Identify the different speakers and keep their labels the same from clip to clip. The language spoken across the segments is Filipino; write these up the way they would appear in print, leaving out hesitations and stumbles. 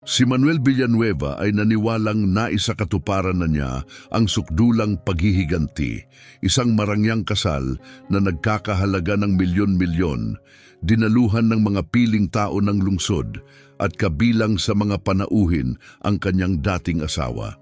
Speaker 1: Si Manuel Villanueva ay naniwalang naisakatuparan na niya ang sukdulang paghihiganti, isang marangyang kasal na nagkakahalaga ng milyon-milyon, dinaluhan ng mga piling tao ng lungsod at kabilang sa mga panauhin ang kanyang dating asawa.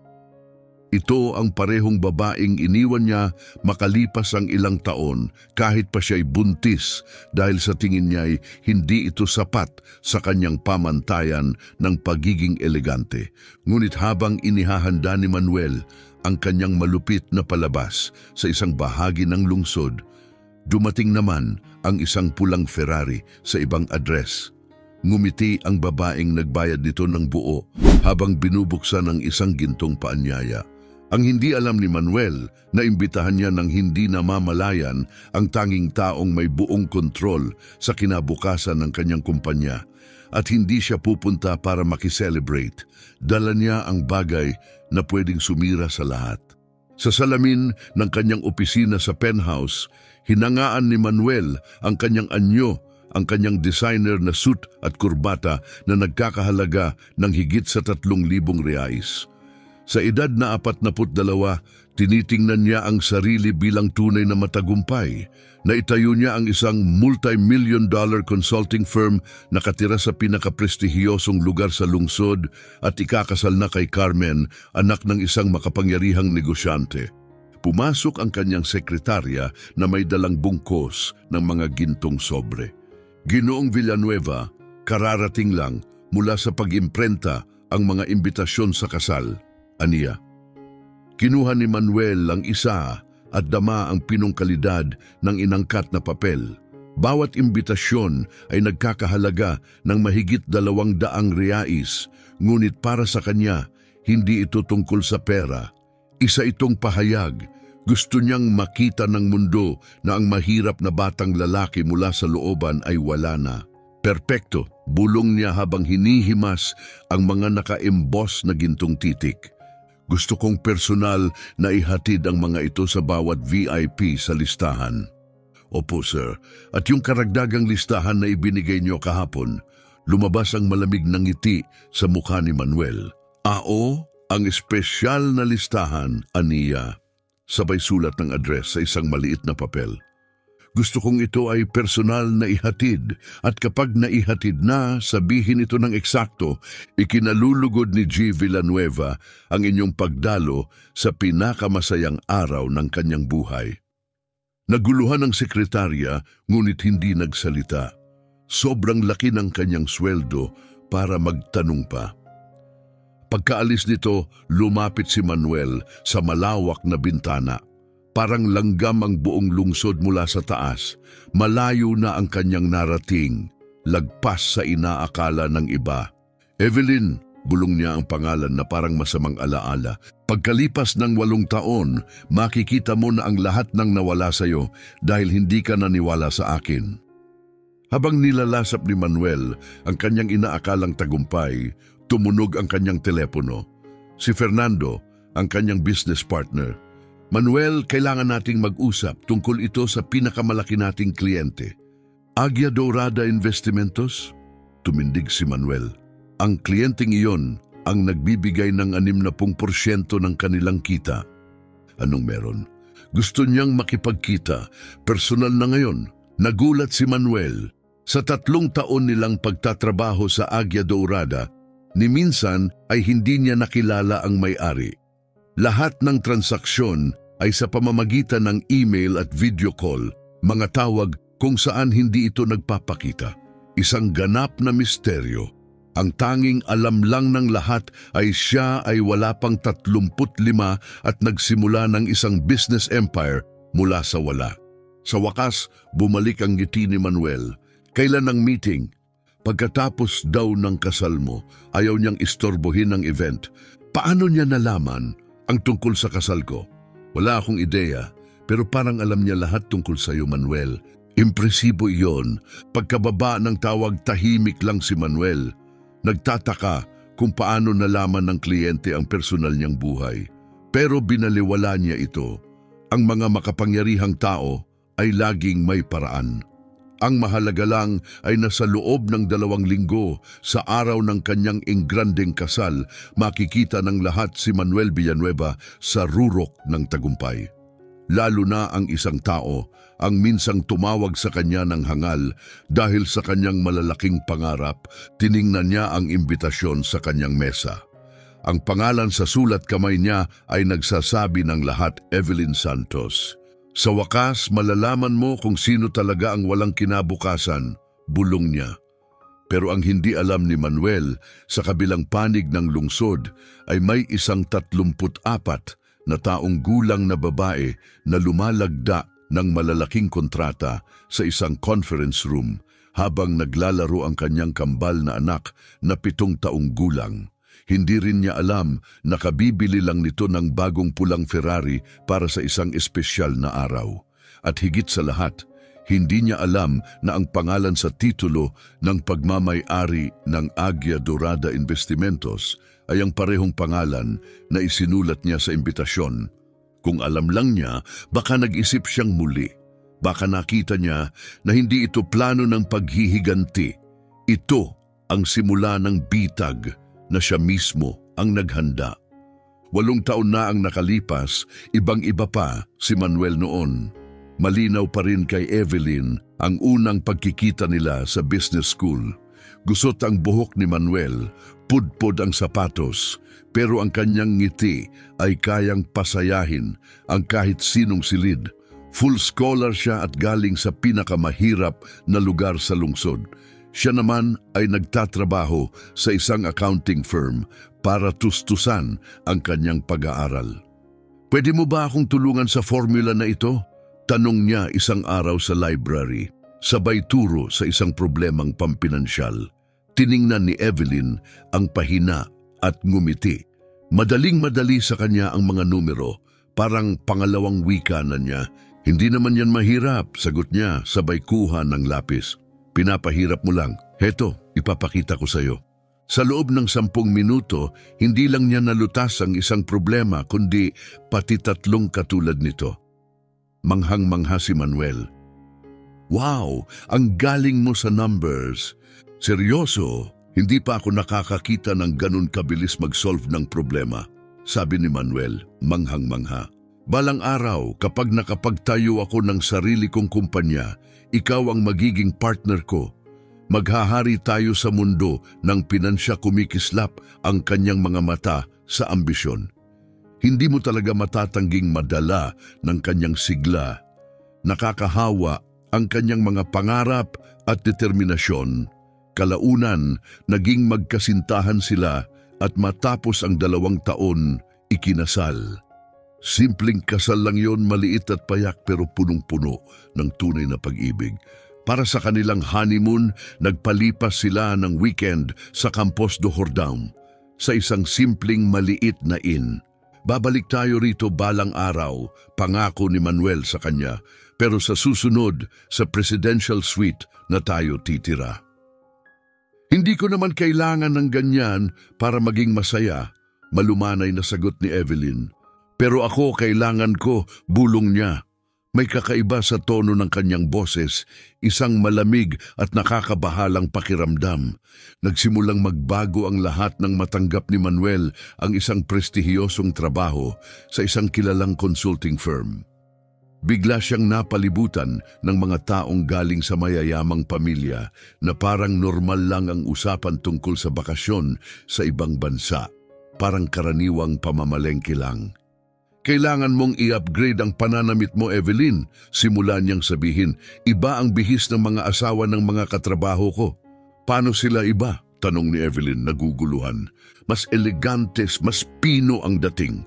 Speaker 1: Ito ang parehong babaeng iniwan niya makalipas ang ilang taon kahit pa siya'y buntis dahil sa tingin niya'y hindi ito sapat sa kanyang pamantayan ng pagiging elegante. Ngunit habang inihahanda ni Manuel ang kanyang malupit na palabas sa isang bahagi ng lungsod, dumating naman ang isang pulang Ferrari sa ibang address. Ngumiti ang babaeng nagbayad nito ng buo habang binubuksan ang isang gintong paanyaya. Ang hindi alam ni Manuel na imbitahan niya ng hindi namamalayan ang tanging taong may buong kontrol sa kinabukasan ng kanyang kumpanya at hindi siya pupunta para makiselebrate. Dala niya ang bagay na pwedeng sumira sa lahat. Sa salamin ng kanyang opisina sa penthouse, hinangaan ni Manuel ang kanyang anyo, ang kanyang designer na suit at kurbata na nagkakahalaga ng higit sa 3,000 reais. Sa edad na 42, tinitingnan niya ang sarili bilang tunay na matagumpay. Naitayo niya ang isang multi-million-dollar consulting firm na katira sa pinakaprestihiyosong lugar sa lungsod at ikakasal na kay Carmen, anak ng isang makapangyarihang negosyante. Pumasok ang kanyang sekretarya na may dalang bungkos ng mga gintong sobre. Ginoong Villanueva, kararating lang mula sa pag-imprenta ang mga imbitasyon sa kasal. Aniya. Kinuha ni Manuel ang isa at dama ang pinungkalidad ng inangkat na papel. Bawat imbitasyon ay nagkakahalaga ng mahigit 200 reais, ngunit para sa kanya, hindi ito tungkol sa pera. Isa itong pahayag. Gusto niyang makita ng mundo na ang mahirap na batang lalaki mula sa looban ay wala na. Perpekto, bulong niya habang hinihimas ang mga naka-emboss na gintong titik. Gusto kong personal na ihatid ang mga ito sa bawat VIP sa listahan. Opo, sir. At yung karagdagang listahan na ibinigay niyo kahapon, lumabas ang malamig ng ngiti sa mukha ni Manuel. Ang espesyal na listahan, Aniya. Sabay sulat ng address sa isang maliit na papel. Gusto kong ito ay personal na ihatid at kapag naihatid na, sabihin ito ng eksakto, ikinalulugod ni G. Villanueva ang inyong pagdalo sa pinakamasayang araw ng kanyang buhay. Naguluhan ang sekretarya ngunit hindi nagsalita. Sobrang laki ng kanyang sweldo para magtanong pa. Pagkaalis nito, lumapit si Manuel sa malawak na bintana. Parang langgam ang buong lungsod mula sa taas. Malayo na ang kanyang narating, lagpas sa inaakala ng iba. Evelyn, bulong niya ang pangalan na parang masamang alaala. Pagkalipas ng 8 taon, makikita mo na ang lahat ng nawala sa iyo dahil hindi ka naniwala sa akin. Habang nilalasap ni Manuel ang kanyang inaakalang tagumpay, tumunog ang kanyang telepono. Si Fernando, ang kanyang business partner. Manuel, kailangan nating mag-usap tungkol ito sa pinakamalaki nating kliyente. Águia Dourada Investimentos? Tumindig si Manuel. Ang kliyenteng iyon ang nagbibigay ng 60% ng kanilang kita. Anong meron? Gusto niyang makipagkita, personal na ngayon. Nagulat si Manuel. Sa 3 taon nilang pagtatrabaho sa Águia Dourada, ni minsan ay hindi niya nakilala ang may-ari. Lahat ng transaksyon ay sa pamamagitan ng email at video call, mga tawag kung saan hindi ito nagpapakita. Isang ganap na misteryo. Ang tanging alam lang ng lahat ay siya ay wala pang 35 at nagsimula ng isang business empire mula sa wala. Sa wakas, bumalik ang ngiti ni Manuel. Kailan ang meeting? Pagkatapos daw ng kasal mo, ayaw niyang istorbohin ang event. Paano niya nalaman ang tungkol sa kasal ko? Wala akong ideya, pero parang alam niya lahat tungkol sa iyo, Manuel. Impresibo iyon. Pagkababa ng tawag, tahimik lang si Manuel. Nagtataka kung paano nalaman ng kliyente ang personal niyang buhay. Pero binaliwala niya ito. Ang mga makapangyarihang tao ay laging may paraan. Ang mahalaga lang ay nasa loob ng 2 linggo, sa araw ng kanyang ingrandeng kasal, makikita ng lahat si Manuel Villanueva sa rurok ng tagumpay. Lalo na ang isang tao ang minsang tumawag sa kanya ng hangal dahil sa kanyang malalaking pangarap, tiningnan niya ang imbitasyon sa kanyang mesa. Ang pangalan sa sulat kamay niya ay nagsasabi ng lahat, Evelyn Santos. Sa wakas, malalaman mo kung sino talaga ang walang kinabukasan, bulong niya. Pero ang hindi alam ni Manuel, sa kabilang panig ng lungsod ay may isang 34 na taong gulang na babae na lumalagda ng malalaking kontrata sa isang conference room habang naglalaro ang kanyang kambal na anak na 7 taong gulang. Hindi rin niya alam na kabibili lang nito ng bagong pulang Ferrari para sa isang espesyal na araw. At higit sa lahat, hindi niya alam na ang pangalan sa titulo ng pagmamay-ari ng Aguia Dorada Investimentos ay ang parehong pangalan na isinulat niya sa imbitasyon. Kung alam lang niya, baka nag-isip siyang muli. Baka nakita niya na hindi ito plano ng paghihiganti. Ito ang simula ng bitag na siya mismo ang naghanda. 8 taon na ang nakalipas, ibang-iba pa si Manuel noon. Malinaw pa rin kay Evelyn ang unang pagkikita nila sa business school. Gusot ang buhok ni Manuel, pudpod ang sapatos, pero ang kanyang ngiti ay kayang pasayahin ang kahit sinong silid. Full scholar siya at galing sa pinakamahirap na lugar sa lungsod. Siya naman ay nagtatrabaho sa isang accounting firm para tustusan ang kanyang pag-aaral. Pwede mo ba akong tulungan sa formula na ito? Tanong niya isang araw sa library, sabay turo sa isang problemang pampinansyal. Tiningnan ni Evelyn ang pahina at ngumiti. Madaling-madali sa kanya ang mga numero, parang pangalawang wika na niya. Hindi naman yan mahirap, sagot niya sabay kuha ng lapis. Pinapahirap mo lang. Heto, ipapakita ko sa'yo. Sa loob ng 10 minuto, hindi lang niya nalutas ang isang problema, kundi pati 3 katulad nito. Manghang-mangha si Manuel. Wow, ang galing mo sa numbers. Seryoso, hindi pa ako nakakakita ng ganun kabilis mag-solve ng problema, sabi ni Manuel, manghang-mangha. Balang araw, kapag nakapagtayo ako ng sarili kong kumpanya, ikaw ang magiging partner ko. Maghahari tayo sa mundo ng pinansya kumikislap ang kanyang mga mata sa ambisyon. Hindi mo talaga matatangging madala ng kanyang sigla. Nakakahawa ang kanyang mga pangarap at determinasyon. Kalaunan, naging magkasintahan sila at matapos ang 2 taon, ikinasal. Simpleng kasal lang yon, maliit at payak pero punong-puno ng tunay na pag-ibig. Para sa kanilang honeymoon, nagpalipas sila ng weekend sa Campos do Jordão, sa isang simpleng maliit na inn. Babalik tayo rito balang araw, pangako ni Manuel sa kanya, pero sa susunod, sa presidential suite na tayo titira. Hindi ko naman kailangan ng ganyan para maging masaya, malumanay na sagot ni Evelyn. Pero ako kailangan ko, bulong niya. May kakaiba sa tono ng kanyang boses, isang malamig at nakakabahalang pakiramdam. Nagsimulang magbago ang lahat nang matanggap ni Manuel ang isang prestihiyosong trabaho sa isang kilalang consulting firm. Bigla siyang napalibutan ng mga taong galing sa mayayamang pamilya na parang normal lang ang usapan tungkol sa bakasyon sa ibang bansa, parang karaniwang pamamalengke lang. Kailangan mong i-upgrade ang pananamit mo, Evelyn. Simula niyang sabihin, iba ang bihis ng mga asawa ng mga katrabaho ko. Paano sila iba? Tanong ni Evelyn, naguguluhan. Mas elegantes, mas pino ang dating.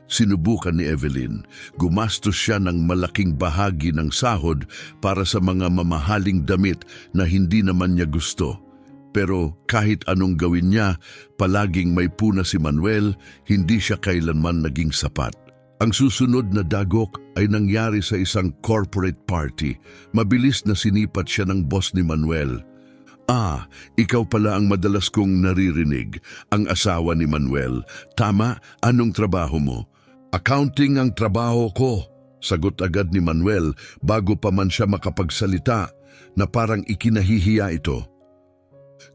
Speaker 1: Sinubukan ni Evelyn. Gumastos siya ng malaking bahagi ng sahod para sa mga mamahaling damit na hindi naman niya gusto. Pero kahit anong gawin niya, palaging may puna si Manuel, hindi siya kailanman naging sapat. Ang susunod na dagok ay nangyari sa isang corporate party. Mabilis na sinipat siya ng boss ni Manuel. Ah, ikaw pala ang madalas kong naririnig, ang asawa ni Manuel. Tama, anong trabaho mo? Accounting ang trabaho ko, sagot agad ni Manuel bago pa man siya makapagsalita. na parang ikinahihiya ito.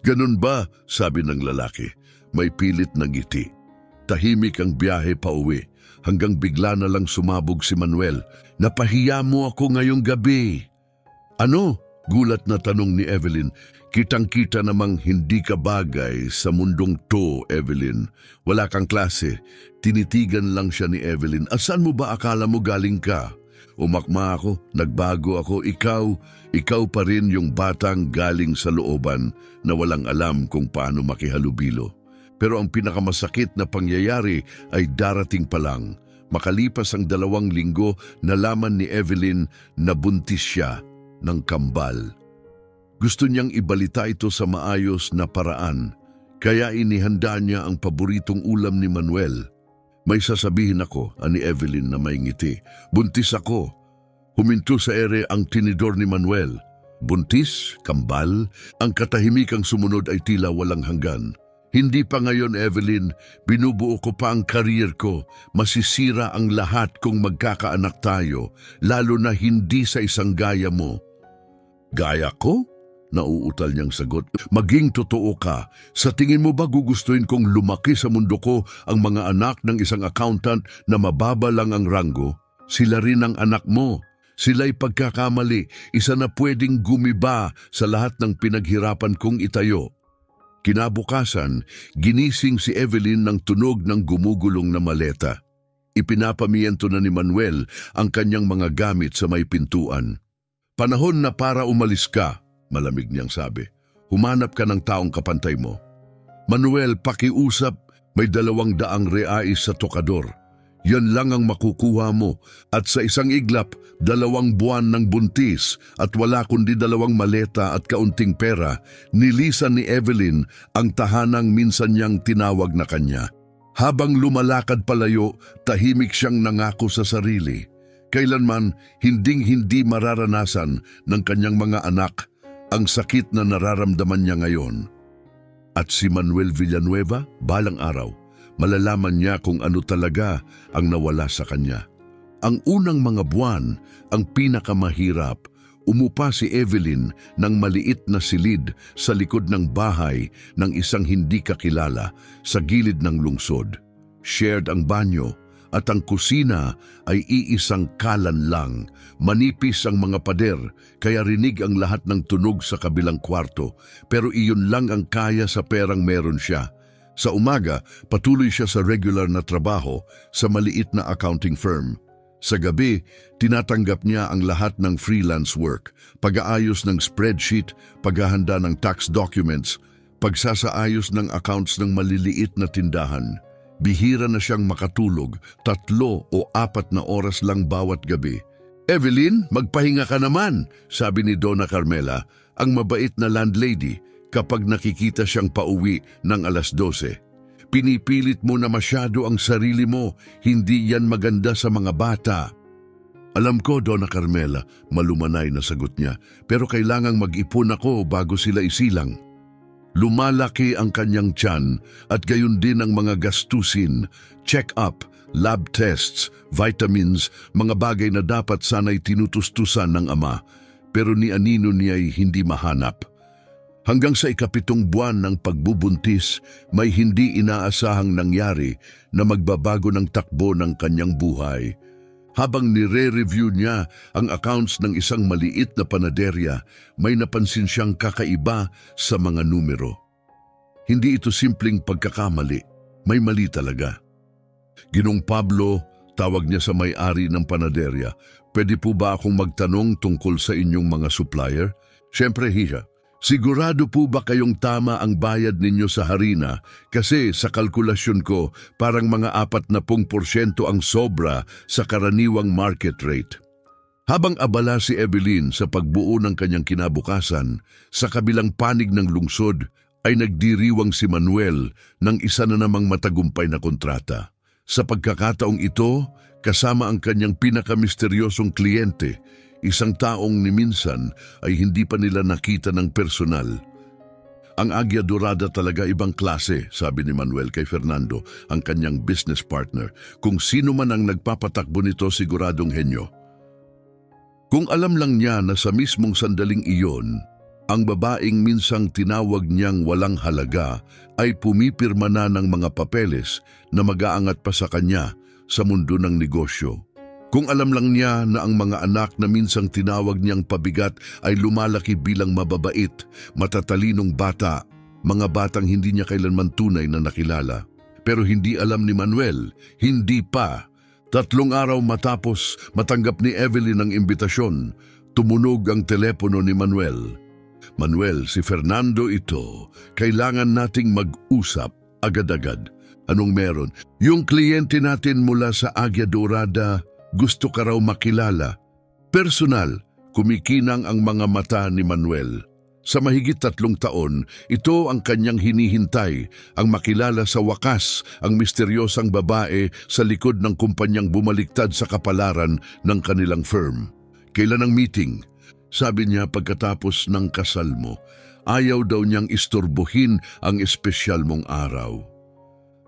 Speaker 1: Ganun ba? Sabi ng lalaki. May pilit na ngiti. Tahimik ang biyahe pauwi hanggang bigla na lang sumabog si Manuel. Napahiya mo ako ngayong gabi. Ano? Gulat na tanong ni Evelyn. Kitang-kita namang hindi ka bagay sa mundong to, Evelyn. Wala kang klase. Tinitigan lang siya ni Evelyn. Asan mo ba akala mo galing ka? Umakma ako, nagbago ako, ikaw pa rin yung batang galing sa looban na walang alam kung paano makihalubilo. Pero ang pinakamasakit na pangyayari ay darating pa lang. Makalipas ang 2 linggo, nalaman ni Evelyn na buntis siya ng kambal. Gusto niyang ibalita ito sa maayos na paraan, kaya inihanda niya ang paboritong ulam ni Manuel. May sasabihin ako, ani Evelyn na may ngiti. Buntis ako. Huminto sa ere ang tinidor ni Manuel. Buntis, kambal, ang katahimikang sumunod ay tila walang hanggan. Hindi pa ngayon, Evelyn, binubuo ko pa ang career ko. Masisira ang lahat kung magkakaanak tayo, lalo na hindi sa isang gaya mo. Gaya ko? Nauutal niyang sagot. Maging totoo ka. Sa tingin mo ba gugustuhin kong lumaki sa mundo ko ang mga anak ng isang accountant na mababa lang ang ranggo? Sila rin ang anak mo. Sila'y pagkakamali, isa na pwedeng gumiba sa lahat ng pinaghirapan kong itayo. Kinabukasan, ginising si Evelyn ng tunog ng gumugulong na maleta. Ipinapamiento na ni Manuel ang kanyang mga gamit sa may pintuan. Panahon na para umalis ka, malamig niyang sabi. Humanap ka ng taong kapantay mo. Manuel, pakiusap, may 200 reais sa tokador. Yan lang ang makukuha mo at sa isang iglap, 2 buwan ng buntis at wala kundi 2 maleta at kaunting pera, nilisan ni Evelyn ang tahanang minsan niyang tinawag na kanya. Habang lumalakad palayo, tahimik siyang nangako sa sarili. Kailanman hinding-hindi mararanasan ng kanyang mga anak ang sakit na nararamdaman niya ngayon. At si Manuel Villanueva, balang araw, malalaman niya kung ano talaga ang nawala sa kanya. Ang unang mga buwan, ang pinakamahirap, umupa si Evelyn ng maliit na silid sa likod ng bahay ng isang hindi kakilala sa gilid ng lungsod. Shared ang banyo at ang kusina ay iisang kalan lang. Manipis ang mga pader, kaya rinig ang lahat ng tunog sa kabilang kwarto, pero iyon lang ang kaya sa perang meron siya. Sa umaga, patuloy siya sa regular na trabaho sa maliit na accounting firm. Sa gabi, tinatanggap niya ang lahat ng freelance work, pag-aayos ng spreadsheet, paghahanda ng tax documents, pagsasaayos ng accounts ng maliliit na tindahan. Bihira na siyang makatulog, 3 o 4 na oras lang bawat gabi. Evelyn, magpahinga ka naman, sabi ni Donna Carmela, ang mabait na landlady, kapag nakikita siyang pauwi ng 12:00. Pinipilit mo na masyado ang sarili mo, hindi yan maganda sa mga bata. Alam ko, Donna Carmela, malumanay na sagot niya, pero kailangang mag-ipon ako bago sila isilang. Lumalaki ang kanyang tiyan at gayon din ang mga gastusin, check-up, lab tests, vitamins, mga bagay na dapat sana'y tinutustusan ng ama, pero ni anino niya'y hindi mahanap. Hanggang sa 7 buwan ng pagbubuntis, may hindi inaasahang nangyari na magbabago ng takbo ng kanyang buhay. Habang nire-review niya ang accounts ng isang maliit na panaderya, may napansin siyang kakaiba sa mga numero. Hindi ito simpleng pagkakamali, may mali talaga. Ginong Pablo, tawag niya sa may-ari ng panaderya, pwede po ba akong magtanong tungkol sa inyong mga supplier? Siyempre, hiya. Sigurado po ba kayong tama ang bayad ninyo sa harina? Kasi sa kalkulasyon ko, parang mga 40% ang sobra sa karaniwang market rate. Habang abala si Evelyn sa pagbuo ng kanyang kinabukasan, sa kabilang panig ng lungsod ay nagdiriwang si Manuel ng isa na namang matagumpay na kontrata. Sa pagkakataong ito, kasama ang kanyang pinakamisteryosong kliyente, isang taong ni minsan ay hindi pa nila nakita ng personal. Ang Agya Dorada talaga ibang klase, sabi ni Manuel kay Fernando, ang kanyang business partner. Kung sino man ang nagpapatakbo nito, siguradong henyo. Kung alam lang niya na sa mismong sandaling iyon, ang babaeng minsang tinawag niyang walang halaga ay pumipirma na ng mga papeles na mag-aangat pa sa kanya sa mundo ng negosyo. Kung alam lang niya na ang mga anak na minsang tinawag niyang pabigat ay lumalaki bilang mababait, matatalinong bata, mga batang hindi niya kailanman tunay na nakilala. Pero hindi alam ni Manuel, hindi pa. 3 araw matapos matanggap ni Evelyn ang imbitasyon, tumunog ang telepono ni Manuel. Manuel, si Fernando ito. Kailangan nating mag-usap agad-agad. Anong meron? Yung kliyente natin mula sa Águia Dorada, gusto ka raw makilala. Personal, kumikinang ang mga mata ni Manuel. Sa mahigit 3 taon, ito ang kanyang hinihintay, ang makilala sa wakas ang misteryosang babae sa likod ng kumpanyang bumaliktad sa kapalaran ng kanilang firm. Kailan ang meeting? Sabi niya pagkatapos ng kasal mo, ayaw daw niyang istorbohin ang espesyal mong araw.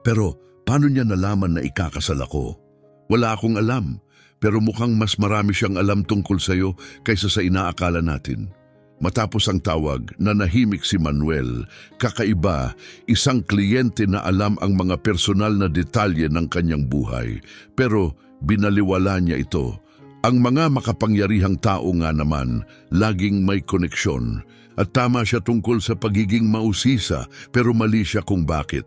Speaker 1: Pero paano niya nalaman na ikakasal ako? Wala akong alam, pero mukhang mas marami siyang alam tungkol sa'yo kaysa sa inaakala natin. Matapos ang tawag, nanahimik si Manuel. Kakaiba, isang kliyente na alam ang mga personal na detalye ng kanyang buhay. Pero binaliwala niya ito. Ang mga makapangyarihang tao nga naman, laging may koneksyon. At tama siya tungkol sa pagiging mausisa, pero mali siya kung bakit.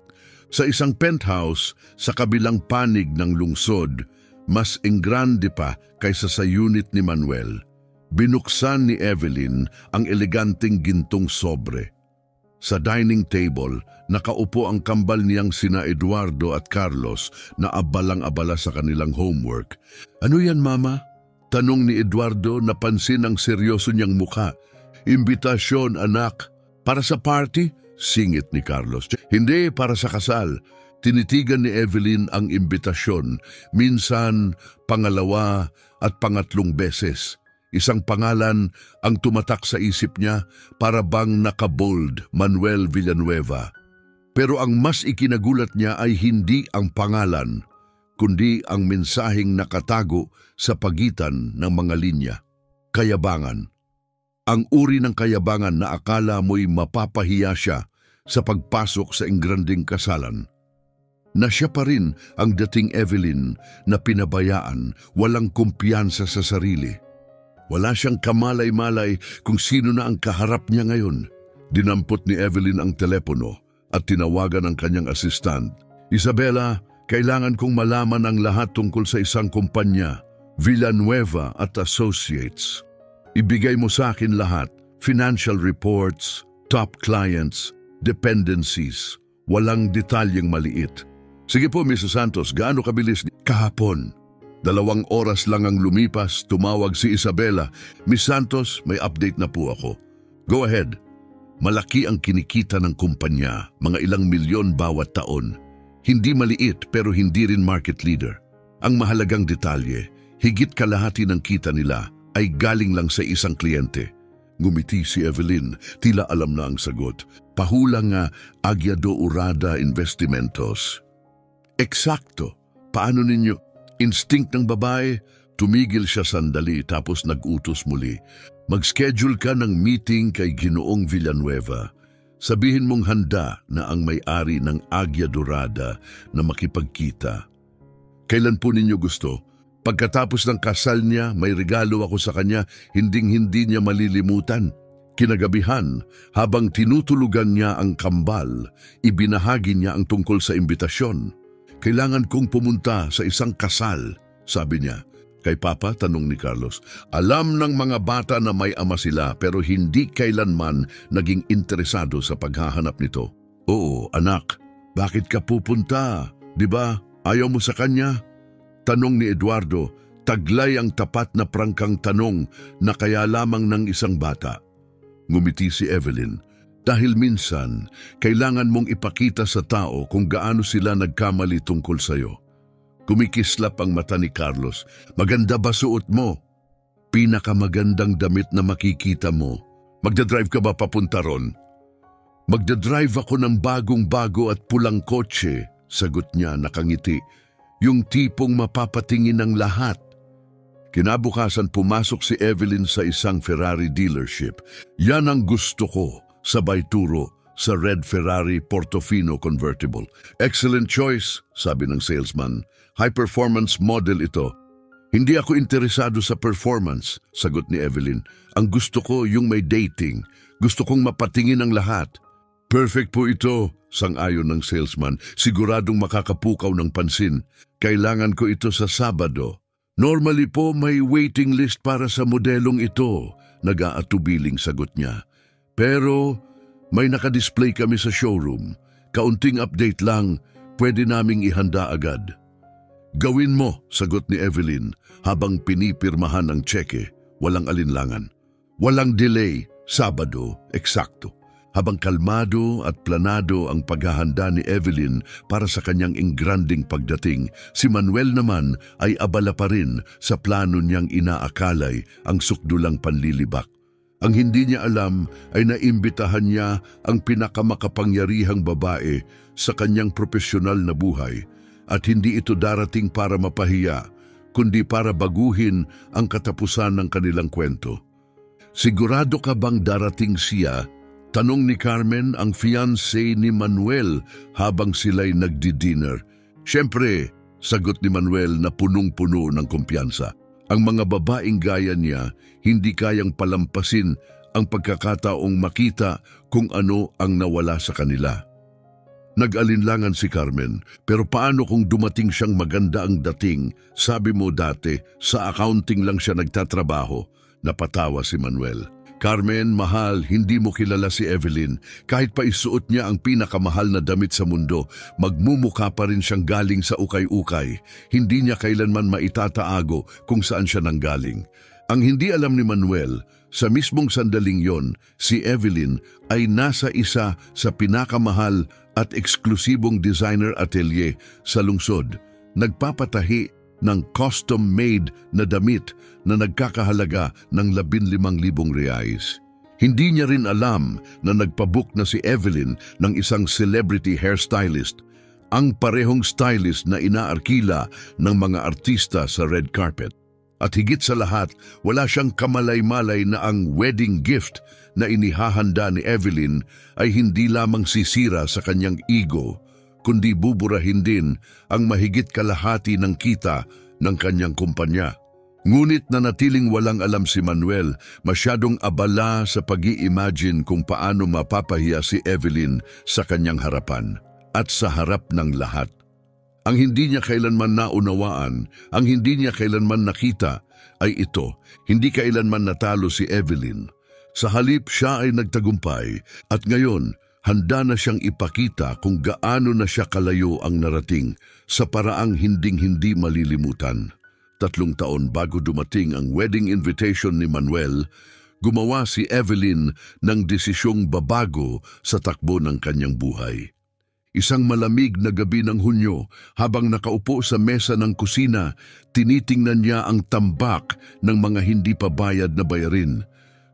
Speaker 1: Sa isang penthouse, sa kabilang panig ng lungsod, mas engrande pa kaysa sa unit ni Manuel. Binuksan ni Evelyn ang eleganteng gintong sobre. Sa dining table, nakaupo ang kambal niyang sina Eduardo at Carlos na abalang-abala sa kanilang homework. Ano yan, Mama? Tanong ni Eduardo, napansin ang seryoso niyang mukha. Imbitasyon, anak. Para sa party? Singit ni Carlos. Hindi, para sa kasal. Tinitigan ni Evelyn ang imbitasyon, minsan, pangalawa at pangatlong beses. Isang pangalan ang tumatak sa isip niya para bang nakabold, Manuel Villanueva. Pero ang mas ikinagulat niya ay hindi ang pangalan, kundi ang mensaheng nakatago sa pagitan ng mga linya. Kayabangan. Ang uri ng kayabangan na akala mo'y mapapahiya siya sa pagpasok sa engranding kasalan. Na siya pa rin ang dating Evelyn na pinabayaan, walang kumpiyansa sa sarili. Wala siyang kamalay-malay kung sino na ang kaharap niya ngayon. Dinampot ni Evelyn ang telepono at tinawagan ang kanyang assistant. Isabela, kailangan kong malaman ang lahat tungkol sa isang kumpanya, Villanueva at Associates. Ibigay mo sa akin lahat, financial reports, top clients, dependencies, walang detalyeng maliit. Sige po, Mrs. Santos, gaano kabilis? Kahapon. 2 oras lang ang lumipas, tumawag si Isabela. Miss Santos, may update na po ako. Go ahead. Malaki ang kinikita ng kumpanya, mga ilang milyon bawat taon. Hindi maliit pero hindi rin market leader. Ang mahalagang detalye, higit kalahati ng kita nila ay galing lang sa isang kliyente. Ngumiti si Evelyn, tila alam na ang sagot. Pahulang nga Águia Dorada Investimentos. Eksakto. Paano ninyo? Instinct ng babae, tumigil siya sandali tapos nag-utos muli. Mag-schedule ka ng meeting kay Ginoong Villanueva. Sabihin mong handa na ang may-ari ng Águia Dorada na makipagkita. Kailan po ninyo gusto? Pagkatapos ng kasal niya, may regalo ako sa kanya, hinding-hindi niya malilimutan. Kinagabihan, habang tinutulugan niya ang kambal, ibinahagi niya ang tungkol sa imbitasyon. Kailangan kong pumunta sa isang kasal, sabi niya. Kay Papa, tanong ni Carlos. Alam ng mga bata na may ama sila pero hindi kailanman naging interesado sa paghahanap nito. Oo, anak. Bakit ka pupunta? Di ba? Ayaw mo sa kanya? Tanong ni Eduardo, taglay ang tapat na prangkang tanong na kaya lamang ng isang bata. Ngumiti si Evelyn. Dahil minsan, kailangan mong ipakita sa tao kung gaano sila nagkamali tungkol sa'yo. Kumikislap ang mata ni Carlos. Maganda ba suot mo? Pinakamagandang damit na makikita mo. Magdadrive ka ba papunta ron? Magdadrive ako ng bagong-bago at pulang kotse, sagot niya nakangiti. Yung tipong mapapatingin ng lahat. Kinabukasan pumasok si Evelyn sa isang Ferrari dealership. Yan ang gusto ko, sabay turo sa red Ferrari Portofino convertible. Excellent choice, sabi ng salesman. High-performance model ito. Hindi ako interesado sa performance, sagot ni Evelyn. Ang gusto ko yung may dating. Gusto kong mapatingin ang lahat. Perfect po ito, sang-ayon ng salesman. Siguradong makakapukaw ng pansin. Kailangan ko ito sa Sabado. Normally po may waiting list para sa modelong ito, nag-aatubiling sagot niya. Pero may nakadisplay kami sa showroom. Kaunting update lang, pwede naming ihanda agad. Gawin mo, sagot ni Evelyn habang pinipirmahan ang tseke. Walang alinlangan. Walang delay, Sabado, eksakto. Habang kalmado at planado ang paghahanda ni Evelyn para sa kanyang engranding pagdating, si Manuel naman ay abala pa rin sa plano niyang inaakalay ang sukdulang panlilibak. Ang hindi niya alam ay naimbitahan niya ang pinakamakapangyarihang babae sa kanyang profesional na buhay at hindi ito darating para mapahiya, kundi para baguhin ang katapusan ng kanilang kwento. Sigurado ka bang darating siya? Tanong ni Carmen ang fiancé ni Manuel habang sila'y nagdi-dinner. Siyempre, sagot ni Manuel na punong-puno ng kumpiyansa. Ang mga babaeng gaya niya hindi kayang palampasin ang pagkakataong makita kung ano ang nawala sa kanila. Nag-alinlangan si Carmen, pero paano kung dumating siyang maganda ang dating? Sabi mo dati, sa accounting lang siya nagtatrabaho. Napatawa si Manuel. Carmen, mahal, hindi mo kilala si Evelyn. Kahit pa isuot niya ang pinakamahal na damit sa mundo, magmumukha pa rin siyang galing sa ukay-ukay. Hindi niya kailanman maitataago kung saan siya nanggaling. Ang hindi alam ni Manuel, sa mismong sandaling yon, si Evelyn ay nasa isa sa pinakamahal at eksklusibong designer atelier sa lungsod. Nagpapatahi ng custom-made na damit na nagkakahalaga ng 15,000 reais. Hindi niya rin alam na nagpabook na si Evelyn ng isang celebrity hairstylist, ang parehong stylist na inaarkila ng mga artista sa red carpet. At higit sa lahat, wala siyang kamalay-malay na ang wedding gift na inihahanda ni Evelyn ay hindi lamang sisira sa kanyang ego, kundi buburahin din ang mahigit kalahati ng kita ng kanyang kumpanya. Ngunit nanatiling walang alam si Manuel, masyadong abala sa pag-i-imagine kung paano mapapahiya si Evelyn sa kanyang harapan at sa harap ng lahat. Ang hindi niya kailanman naunawaan, ang hindi niya kailanman nakita ay ito, hindi kailanman natalo si Evelyn. Sa halip siya ay nagtagumpay at ngayon handa na siyang ipakita kung gaano na siya kalayo ang narating sa paraang hinding-hindi malilimutan. 3 taon bago dumating ang wedding invitation ni Manuel, gumawa si Evelyn ng desisyong babago sa takbo ng kanyang buhay. Isang malamig na gabi ng Hunyo, habang nakaupo sa mesa ng kusina, tinitingnan niya ang tambak ng mga hindi pa bayad na bayarin.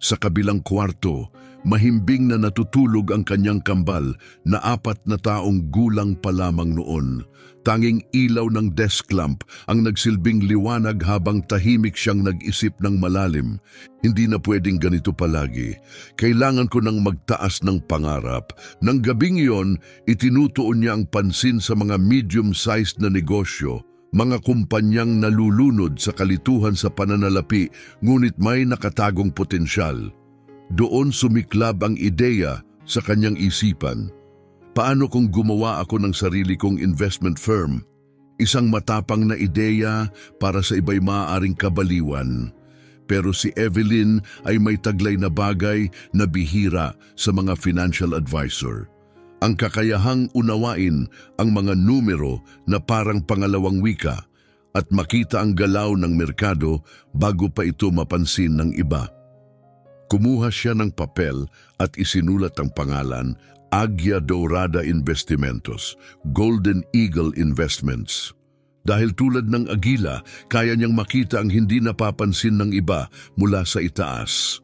Speaker 1: Sa kabilang kwarto, mahimbing na natutulog ang kanyang kambal na 4 na taong gulang pa lamang noon. Tanging ilaw ng desk lamp ang nagsilbing liwanag habang tahimik siyang nag-isip ng malalim. Hindi na pwedeng ganito palagi. Kailangan ko nang magtaas ng pangarap. Nang gabing iyon, itinutuon niya ang pansin sa mga medium-sized na negosyo, mga kumpanyang nalulunod sa kalituhan sa pananalapi ngunit may nakatagong potensyal. Doon sumiklab ang ideya sa kanyang isipan. Paano kung gumawa ako ng sarili kong investment firm? Isang matapang na ideya para sa iba'y maaaring kabaliwan. Pero si Evelyn ay may taglay na bagay na bihira sa mga financial advisor. Ang kakayahang unawain ang mga numero na parang pangalawang wika at makita ang galaw ng merkado bago pa ito mapansin ng iba. Kumuha siya ng papel at isinulat ang pangalan, Aguia Dorada Investimentos, Golden Eagle Investments. Dahil tulad ng agila, kaya niyang makita ang hindi napapansin ng iba mula sa itaas.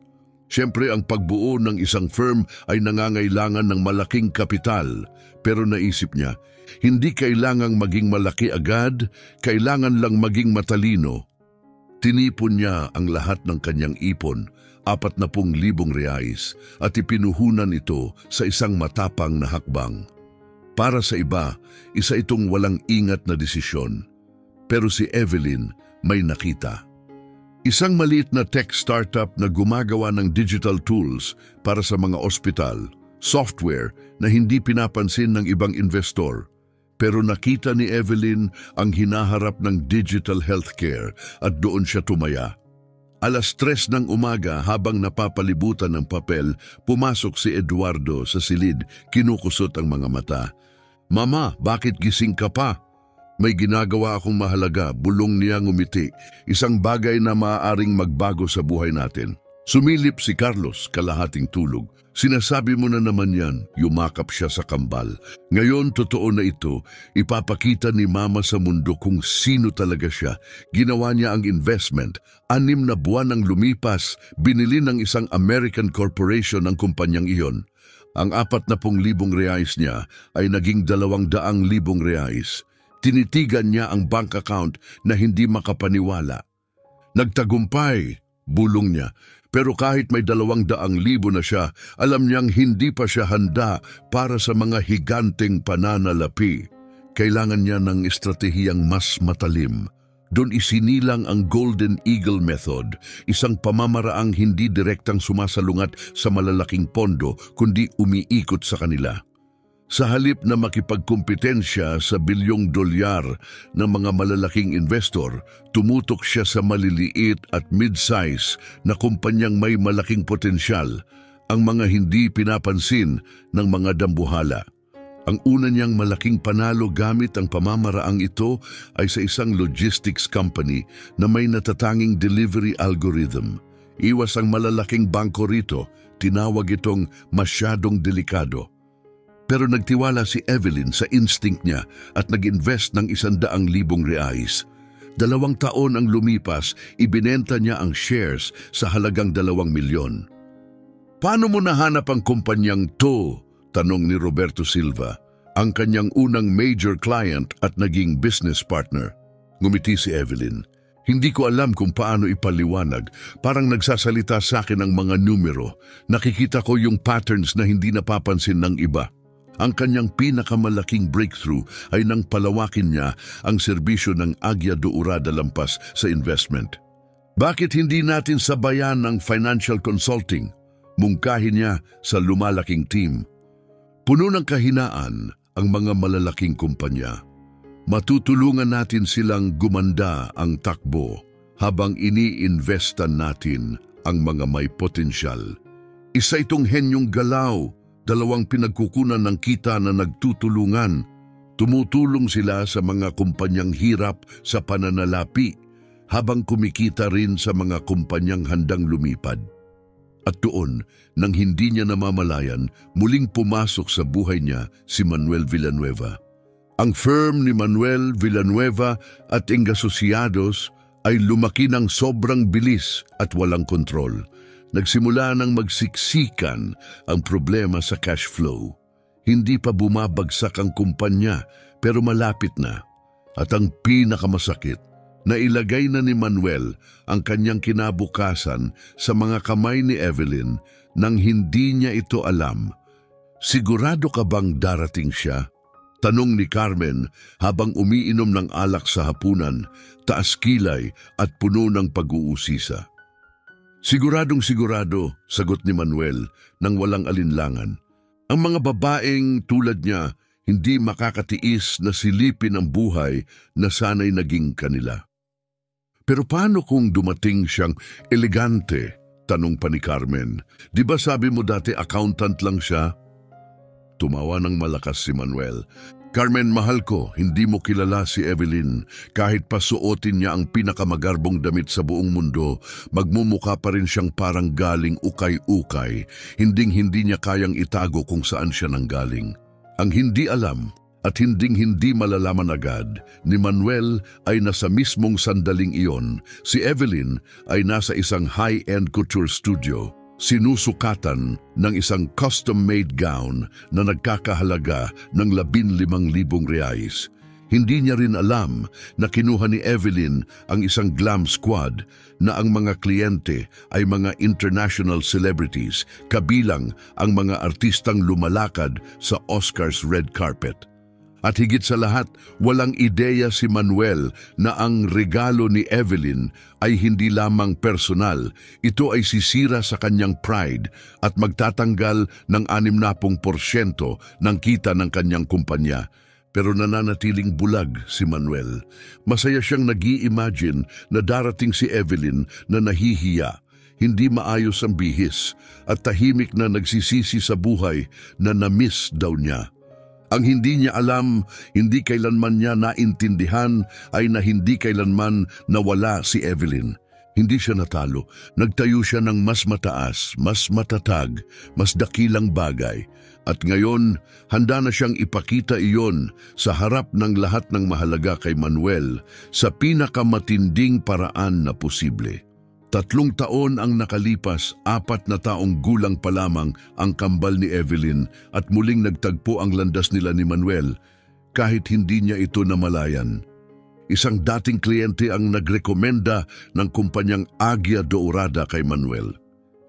Speaker 1: Siyempre, ang pagbuo ng isang firm ay nangangailangan ng malaking kapital, pero naisip niya, hindi kailangang maging malaki agad, kailangan lang maging matalino. Tinipon niya ang lahat ng kanyang ipon, 40,000 reais, at ipinuhunan ito sa isang matapang na hakbang. Para sa iba, isa itong walang ingat na desisyon. Pero si Evelyn may nakita. Isang maliit na tech startup na gumagawa ng digital tools para sa mga ospital, software na hindi pinapansin ng ibang investor. Pero nakita ni Evelyn ang hinaharap ng digital healthcare at doon siya tumaya. 3:00 ng umaga habang napapalibutan ng papel, pumasok si Eduardo sa silid, kinukusot ang mga mata. "Mama, bakit gising ka pa?" "May ginagawa akong mahalaga," bulong niya ngumiti. "Isang bagay na maaaring magbago sa buhay natin." Sumilip si Carlos, kalahating tulog. "Sinasabi mo na naman yan," yumakap siya sa kambal. "Ngayon, totoo na ito. Ipapakita ni Mama sa mundo kung sino talaga siya." Ginawa niya ang investment. 6 na buwan ang lumipas, binili ng isang American corporation ang kumpanyang iyon. Ang 40,000 reais niya ay naging 200,000 reais. Tinitigan niya ang bank account na hindi makapaniwala. "Nagtagumpay," bulong niya. Pero kahit may 200,000 na siya, alam niyang hindi pa siya handa para sa mga higanteng pananalapi. Kailangan niya ng estratehiyang mas matalim. Doon isinilang ang Golden Eagle Method, isang pamamaraang hindi direktang sumasalungat sa malalaking pondo kundi umiikot sa kanila. Sa halip na makipagkumpetensya sa bilyong dolyar ng mga malalaking investor, tumutok siya sa maliliit at mid-size na kumpanyang may malaking potensyal, ang mga hindi pinapansin ng mga dambuhala. Ang una niyang malaking panalo gamit ang pamamaraang ito ay sa isang logistics company na may natatanging delivery algorithm. Iwas ang malalaking bangko rito, tinawag itong masyadong delikado. Pero nagtiwala si Evelyn sa instinct niya at nag-invest ng 100,000 reais. 2 taon ang lumipas, ibinenta niya ang shares sa halagang 2 milyon. "Paano mo nahanap ang kumpanyang to?" tanong ni Roberto Silva, ang kanyang unang major client at naging business partner. Ngumiti si Evelyn. "Hindi ko alam kung paano ipaliwanag. Parang nagsasalita sa akin ang mga numero. Nakikita ko yung patterns na hindi napapansin ng iba." Ang kanyang pinakamalaking breakthrough ay nang palawakin niya ang serbisyo ng Agya do Urada lampas sa investment. "Bakit hindi natin sabayan ng financial consulting?" Mungkahin niya sa lumalaking team. Puno ng kahinaan ang mga malalaking kumpanya. Matutulungan natin silang gumanda ang takbo habang ini-investan natin ang mga may potensyal. Isa itong henyong galaw, 2 pinagkukunan ng kita na nagtutulungan. Tumutulong sila sa mga kumpanyang hirap sa pananalapi habang kumikita rin sa mga kumpanyang handang lumipad. At doon, nang hindi niya namamalayan, muling pumasok sa buhay niya si Manuel Villanueva. Ang firm ni Manuel Villanueva at Asociados ay lumaki ng sobrang bilis at walang kontrol. Nagsimula nang magsiksikan ang problema sa cash flow. Hindi pa bumabagsak ang kumpanya pero malapit na. At ang pinakamasakit, nailagay na ni Manuel ang kanyang kinabukasan sa mga kamay ni Evelyn nang hindi niya ito alam. "Sigurado ka bang darating siya?" tanong ni Carmen habang umiinom ng alak sa hapunan, taas kilay at puno ng pag-uusisa. "Siguradong sigurado," sagot ni Manuel nang walang alinlangan. Ang mga babaeng tulad niya hindi makakatiis na silipin ang buhay na sana'y naging kanila. "Pero paano kung dumating siyang elegante?" tanong pa ni Carmen. "Di ba sabi mo dati accountant lang siya?" Tumawa ng malakas si Manuel. "Carmen, mahal ko, hindi mo kilala si Evelyn. Kahit pasuotin niya ang pinakamagarbong damit sa buong mundo, magmumukha pa rin siyang parang galing ukay-ukay. Hinding-hindi niya kayang itago kung saan siya nanggaling. Ang hindi alam at hinding-hindi malalaman agad ni Manuel ay nasa mismong sandaling iyon. Si Evelyn ay nasa isang high-end couture studio, sinusukatan ng isang custom-made gown na nagkakahalaga ng 15,000 reais. Hindi niya rin alam na kinuha ni Evelyn ang isang glam squad na ang mga kliyente ay mga international celebrities, kabilang ang mga artistang lumalakad sa Oscars red carpet. At higit sa lahat, walang ideya si Manuel na ang regalo ni Evelyn ay hindi lamang personal, ito ay sisira sa kanyang pride at magtatanggal ng 60% ng kita ng kanyang kumpanya. Pero nananatiling bulag si Manuel. Masaya siyang nag-i-imagine na darating si Evelyn na nahihiya, hindi maayos ang bihis, at tahimik na nagsisisi sa buhay na na-miss daw niya. Ang hindi niya alam, hindi kailanman niya naintindihan, ay na hindi kailanman nawala si Evelyn. Hindi siya natalo. Nagtayo siya ng mas mataas, mas matatag, mas dakilang bagay. At ngayon, handa na siyang ipakita iyon sa harap ng lahat ng mahalaga kay Manuel sa pinakamatinding paraan na posible. 3 taon ang nakalipas, 4 na taong gulang pa lamang ang kambal ni Evelyn at muling nagtagpo ang landas nila ni Manuel kahit hindi niya ito namalayan. Isang dating kliyente ang nagrekomenda ng kumpanyang Agia Dourada kay Manuel.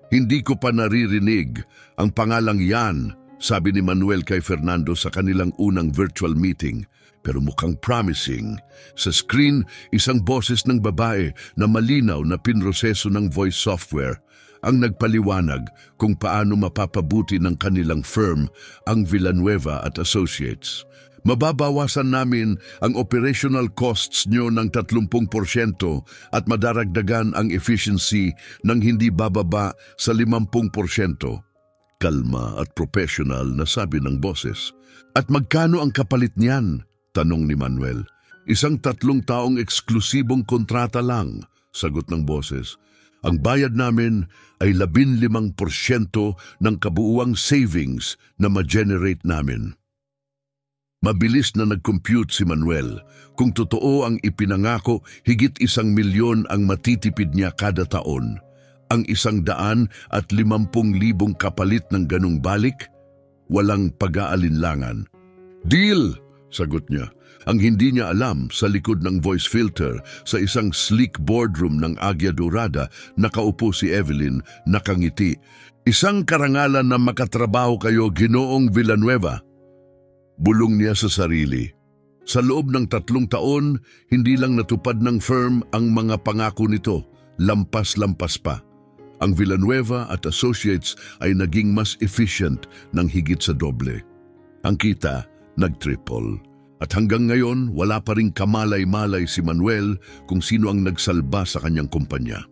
Speaker 1: Hindi ko pa naririnig ang pangalang yan, sabi ni Manuel kay Fernando sa kanilang unang virtual meeting, pero mukhang promising. Sa screen, isang boses ng babae na malinaw na pinroseso ng voice software ang nagpaliwanag kung paano mapapabuti ng kanilang firm ang Villanueva at Associates. Mababawasan namin ang operational costs nyo ng 30% at madaragdagan ang efficiency ng hindi bababa sa 50%. Kalma at professional na sabi ng boses. At magkano ang kapalit niyan? Tanong ni Manuel. Isang 3 taong eksklusibong kontrata lang, sagot ng boses. Ang bayad namin ay 15% ng kabuuang savings na ma-generate namin. Mabilis na nag-compute si Manuel. Kung totoo ang ipinangako, higit 1 milyon ang matitipid niya kada taon. Ang 150,000 kapalit ng ganung balik, walang pag-aalinlangan. Deal! Sagot niya. Ang hindi niya alam, sa likod ng voice filter, sa isang sleek boardroom ng Agia Dourada, nakaupo si Evelyn, nakangiti. Isang karangalan na makatrabaho kayo, Ginoong Villanueva. Bulong niya sa sarili. Sa loob ng 3 taon, hindi lang natupad ng firm ang mga pangako nito, lampas-lampas pa. Ang Villanueva at Associates ay naging mas efficient ng higit sa doble. Ang kita, nag-triple. At hanggang ngayon, wala pa ring kamalay-malay si Manuel kung sino ang nagsalba sa kanyang kumpanya.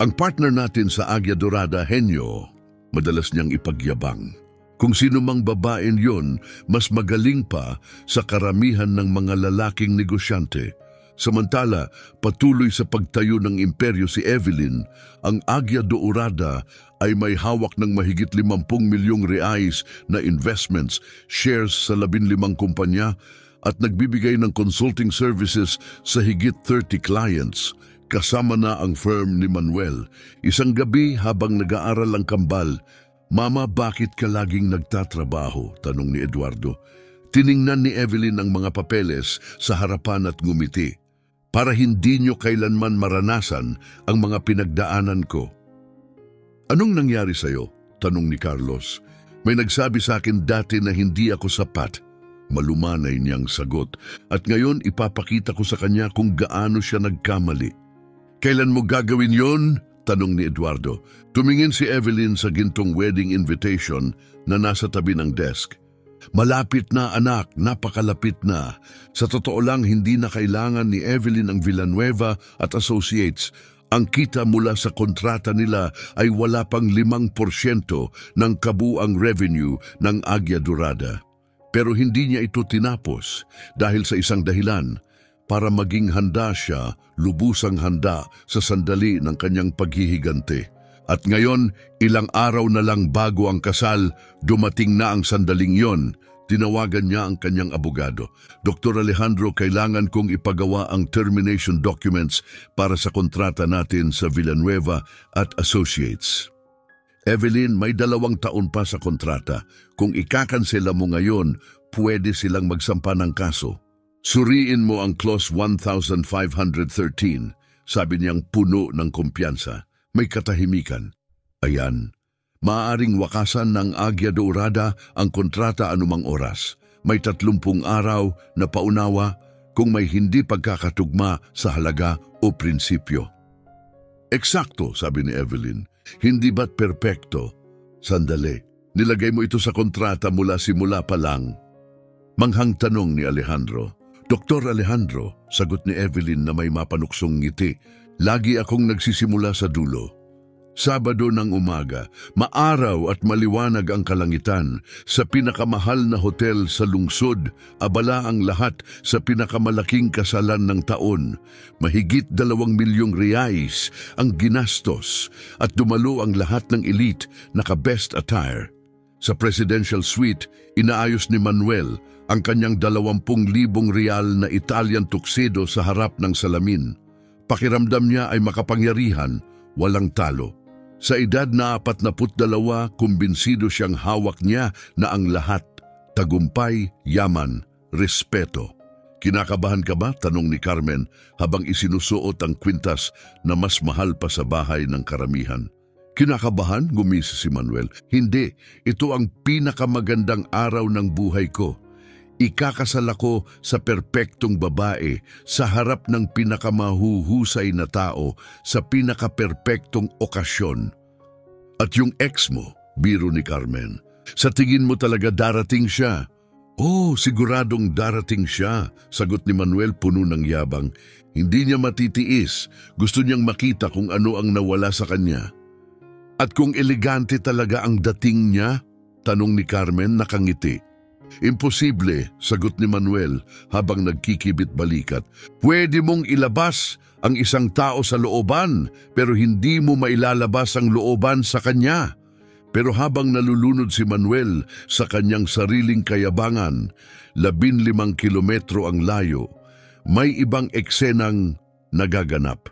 Speaker 1: Ang partner natin sa Agia Dourada, Henyo, madalas niyang ipagyabang. Kung sino mang babaeng yon, mas magaling pa sa karamihan ng mga lalaking negosyante. Samantala, patuloy sa pagtayo ng imperyo si Evelyn, ang Agia Dourada ay may hawak ng mahigit 50 milyong reais na investments, shares sa 15 kumpanya at nagbibigay ng consulting services sa higit 30 clients. Kasama na ang firm ni Manuel. Isang gabi habang nag-aaral ang kambal, "Mama, bakit ka laging nagtatrabaho?" tanong ni Eduardo. Tiningnan ni Evelyn ang mga papeles sa harapan at ngumiti. "Para hindi nyo kailanman maranasan ang mga pinagdaanan ko." "Anong nangyari sa'yo?" tanong ni Carlos. "May nagsabi sa akin dati na hindi ako sapat." Malumanay niyang sagot. "At ngayon ipapakita ko sa kanya kung gaano siya nagkamali." "Kailan mo gagawin yon?" tanong ni Eduardo. Tumingin si Evelyn sa gintong wedding invitation na nasa tabi ng desk. "Malapit na anak, napakalapit na." Sa totoo lang, hindi na kailangan ni Evelyn ang Villanueva at Associates. Ang kita mula sa kontrata nila ay wala pang 5% ng kabuang revenue ng Agia Dourada. Pero hindi niya ito tinapos dahil sa isang dahilan, para maging handa siya, lubusang handa sa sandali ng kanyang paghihiganti. At ngayon, ilang araw na lang bago ang kasal, dumating na ang sandaling yon. Tinawagan niya ang kanyang abogado. "Dr. Alejandro, kailangan kong ipagawa ang termination documents para sa kontrata natin sa Villanueva at Associates." "Evelyn, may 2 taon pa sa kontrata. Kung ikakansela mo ngayon, pwede silang magsampa ng kaso," Suriin mo ang clause 1513, sabi niyang puno ng kumpiyansa. May katahimikan. Ayan, maaaring wakasan ng Agya Dorada ang kontrata anumang oras. May 30 araw na paunawa kung may hindi pagkakatugma sa halaga o prinsipyo. Eksakto, sabi ni Evelyn. Hindi ba't perpekto? Sandali, nilagay mo ito sa kontrata mula simula pa lang. Manghang tanong ni Alejandro. Dr. Alejandro, sagot ni Evelyn na may mapanuksong ngiti. Lagi akong nagsisimula sa dulo. Sabado ng umaga, maaraw at maliwanag ang kalangitan. Sa pinakamahal na hotel sa lungsod, abala ang lahat sa pinakamalaking kasalan ng taon. Mahigit 2 milyong reais ang ginastos at dumalo ang lahat ng elite naka-best attire. Sa presidential suite, inaayos ni Manuel ang kanyang 20,000 real na Italian tuxedo sa harap ng salamin. Pakiramdam niya ay makapangyarihan, walang talo. Sa edad na 42, kumbinsido siyang hawak niya na ang lahat, tagumpay, yaman, respeto. Kinakabahan ka ba? Tanong ni Carmen habang isinusuot ang kwintas na mas mahal pa sa bahay ng karamihan. Kinakabahan? Gumisi si Manuel. Hindi, ito ang pinakamagandang araw ng buhay ko. Ikakasal ako sa perpektong babae sa harap ng pinakamahuhusay na tao sa pinakaperpektong okasyon. At yung ex mo, biro ni Carmen, sa tingin mo talaga darating siya? Oh, siguradong darating siya, sagot ni Manuel puno ng yabang. Hindi niya matitiis, gusto niyang makita kung ano ang nawala sa kanya. At kung elegante talaga ang dating niya? Tanong ni Carmen nakangiti. Imposible, sagot ni Manuel habang nagkikibit-balikat. Pwede mong ilabas ang isang tao sa looban pero hindi mo mailalabas ang looban sa kanya. Pero habang nalulunod si Manuel sa kanyang sariling kayabangan, 15 kilometro ang layo, may ibang eksenang nagaganap.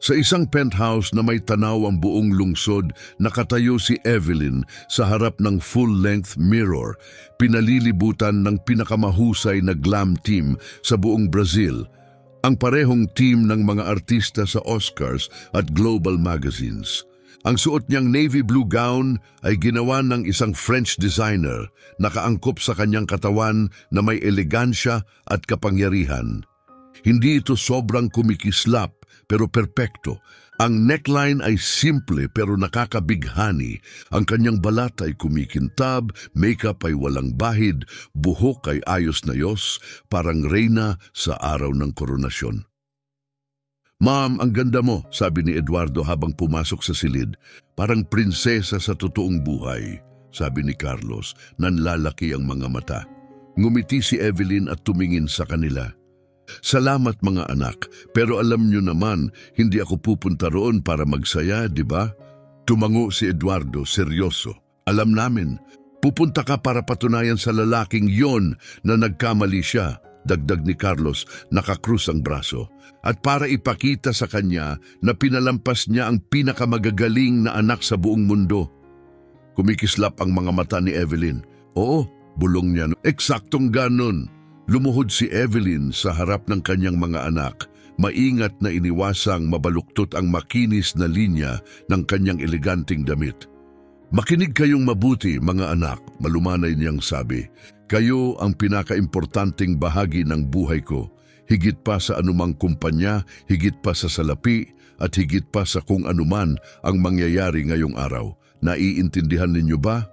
Speaker 1: Sa isang penthouse na may tanaw ang buong lungsod, nakatayo si Evelyn sa harap ng full-length mirror, pinalilibutan ng pinakamahusay na glam team sa buong Brazil, ang parehong team ng mga artista sa Oscars at global magazines. Ang suot niyang navy blue gown ay ginawa ng isang French designer, nakaangkop sa kanyang katawan na may elegansya at kapangyarihan. Hindi ito sobrang kumikislap, pero perpekto. Ang neckline ay simple pero nakakabighani. Ang kanyang balat ay kumikintab, makeup ay walang bahid, buhok ay ayos na yos, parang reyna sa araw ng koronasyon. Ma'am, ang ganda mo, sabi ni Eduardo habang pumasok sa silid. Parang prinsesa sa totoong buhay, sabi ni Carlos, nanlalaki ang mga mata. Ngumiti si Evelyn at tumingin sa kanila. Salamat mga anak, pero alam nyo naman, hindi ako pupunta roon para magsaya, di ba? Tumango si Eduardo, seryoso. Alam namin, pupunta ka para patunayan sa lalaking yon na nagkamali siya, dagdag ni Carlos, nakakrus ang braso. At para ipakita sa kanya na pinalampas niya ang pinakamagagaling na anak sa buong mundo. Kumikislap ang mga mata ni Evelyn. Oo, bulong niya. Eksaktong ganon. Lumuhod si Evelyn sa harap ng kanyang mga anak, maingat na iniwasang mabaluktot ang makinis na linya ng kanyang eleganting damit. Makinig kayong mabuti, mga anak, malumanay niyang sabi. Kayo ang pinakaimportanteng bahagi ng buhay ko, higit pa sa anumang kumpanya, higit pa sa salapi, at higit pa sa kung anuman ang mangyayari ngayong araw. Naiintindihan ninyo ba?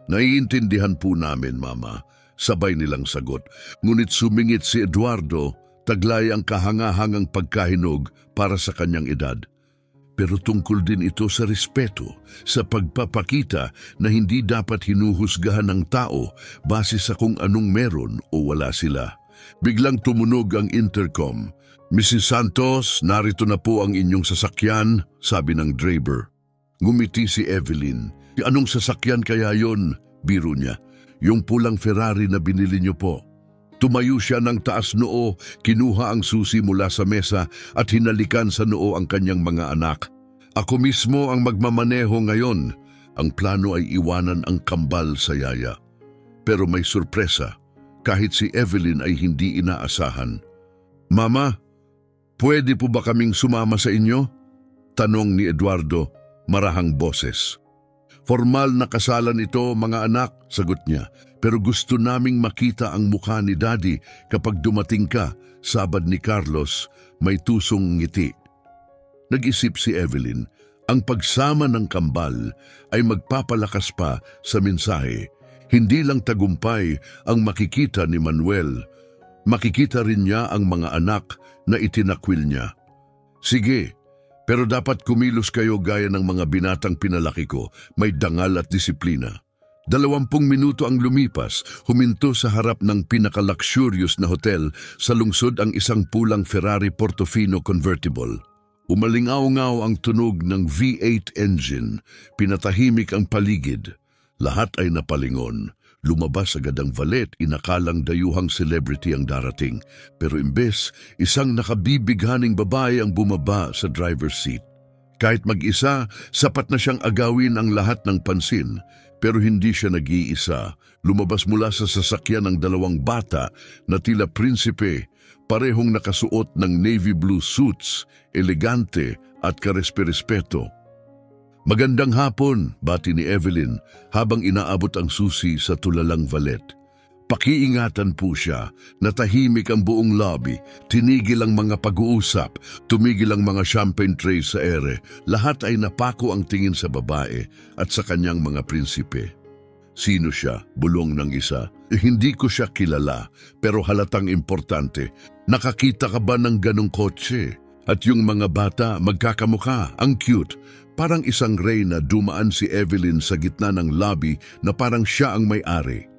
Speaker 1: Naiintindihan po namin, Mama. Sabay nilang sagot. Ngunit sumingit si Eduardo, taglay ang kahangahangang pagkahinog para sa kanyang edad. Pero tungkol din ito sa respeto, sa pagpapakita na hindi dapat hinuhusgahan ng tao base sa kung anong meron o wala sila. Biglang tumunog ang intercom. Mrs. Santos, narito na po ang inyong sasakyan, sabi ng driver. Ngumiti si Evelyn. Anong sasakyan kaya yon? Biro niya. Yung pulang Ferrari na binili niyo po. Tumayo siya ng taas noo, kinuha ang susi mula sa mesa at hinalikan sa noo ang kanyang mga anak. Ako mismo ang magmamaneho ngayon. Ang plano ay iwanan ang kambal sa yaya. Pero may sorpresa. kahit si Evelyn ay hindi inaasahan. "Mama, pwede po ba kaming sumama sa inyo?" tanong ni Eduardo, marahang boses. "Formal na kasalan ito, mga anak," sagot niya. "Pero gusto naming makita ang mukha ni Daddy kapag dumating ka," sabad ni Carlos, may tusong ngiti. Nag-isip si Evelyn, ang pagsama ng kambal ay magpapalakas pa sa mensahe. Hindi lang tagumpay ang makikita ni Manuel, makikita rin niya ang mga anak na itinakwil niya. "Sige, pero dapat kumilos kayo gaya ng mga binatang pinalaki ko, may dangal at disiplina." 20 minuto ang lumipas, huminto sa harap ng pinaka-luxurious na hotel sa lungsod ang isang pulang Ferrari Portofino convertible. Umalingaw-ngaw ang tunog ng V8 engine, pinatahimik ang paligid. Lahat ay napalingon. Lumabas agad ang valet, inakalang dayuhang celebrity ang darating. Pero imbes, isang nakabibighaning babae ang bumaba sa driver's seat. Kahit mag-isa, sapat na siyang agawin ang lahat ng pansin. Pero hindi siya nag-iisa. Lumabas mula sa sasakyan ng 2 bata na tila prinsipe, parehong nakasuot ng navy blue suits, elegante at karespe-respeto. "Magandang hapon," bati ni Evelyn habang inaabot ang susi sa tulalang valet. Pakiingatan po siya, natahimik ang buong lobby, tinigil ang mga pag-uusap, tumigil ang mga champagne trays sa ere. Lahat ay napako ang tingin sa babae at sa kanyang mga prinsipe. "Sino siya?" bulong ng isa. "Hindi ko siya kilala, pero halatang importante. Nakakita ka ba ng ganong kotse? At yung mga bata, magkakamukha, ang cute." Parang isang reyna dumaan si Evelyn sa gitna ng lobby na parang siya ang may-ari.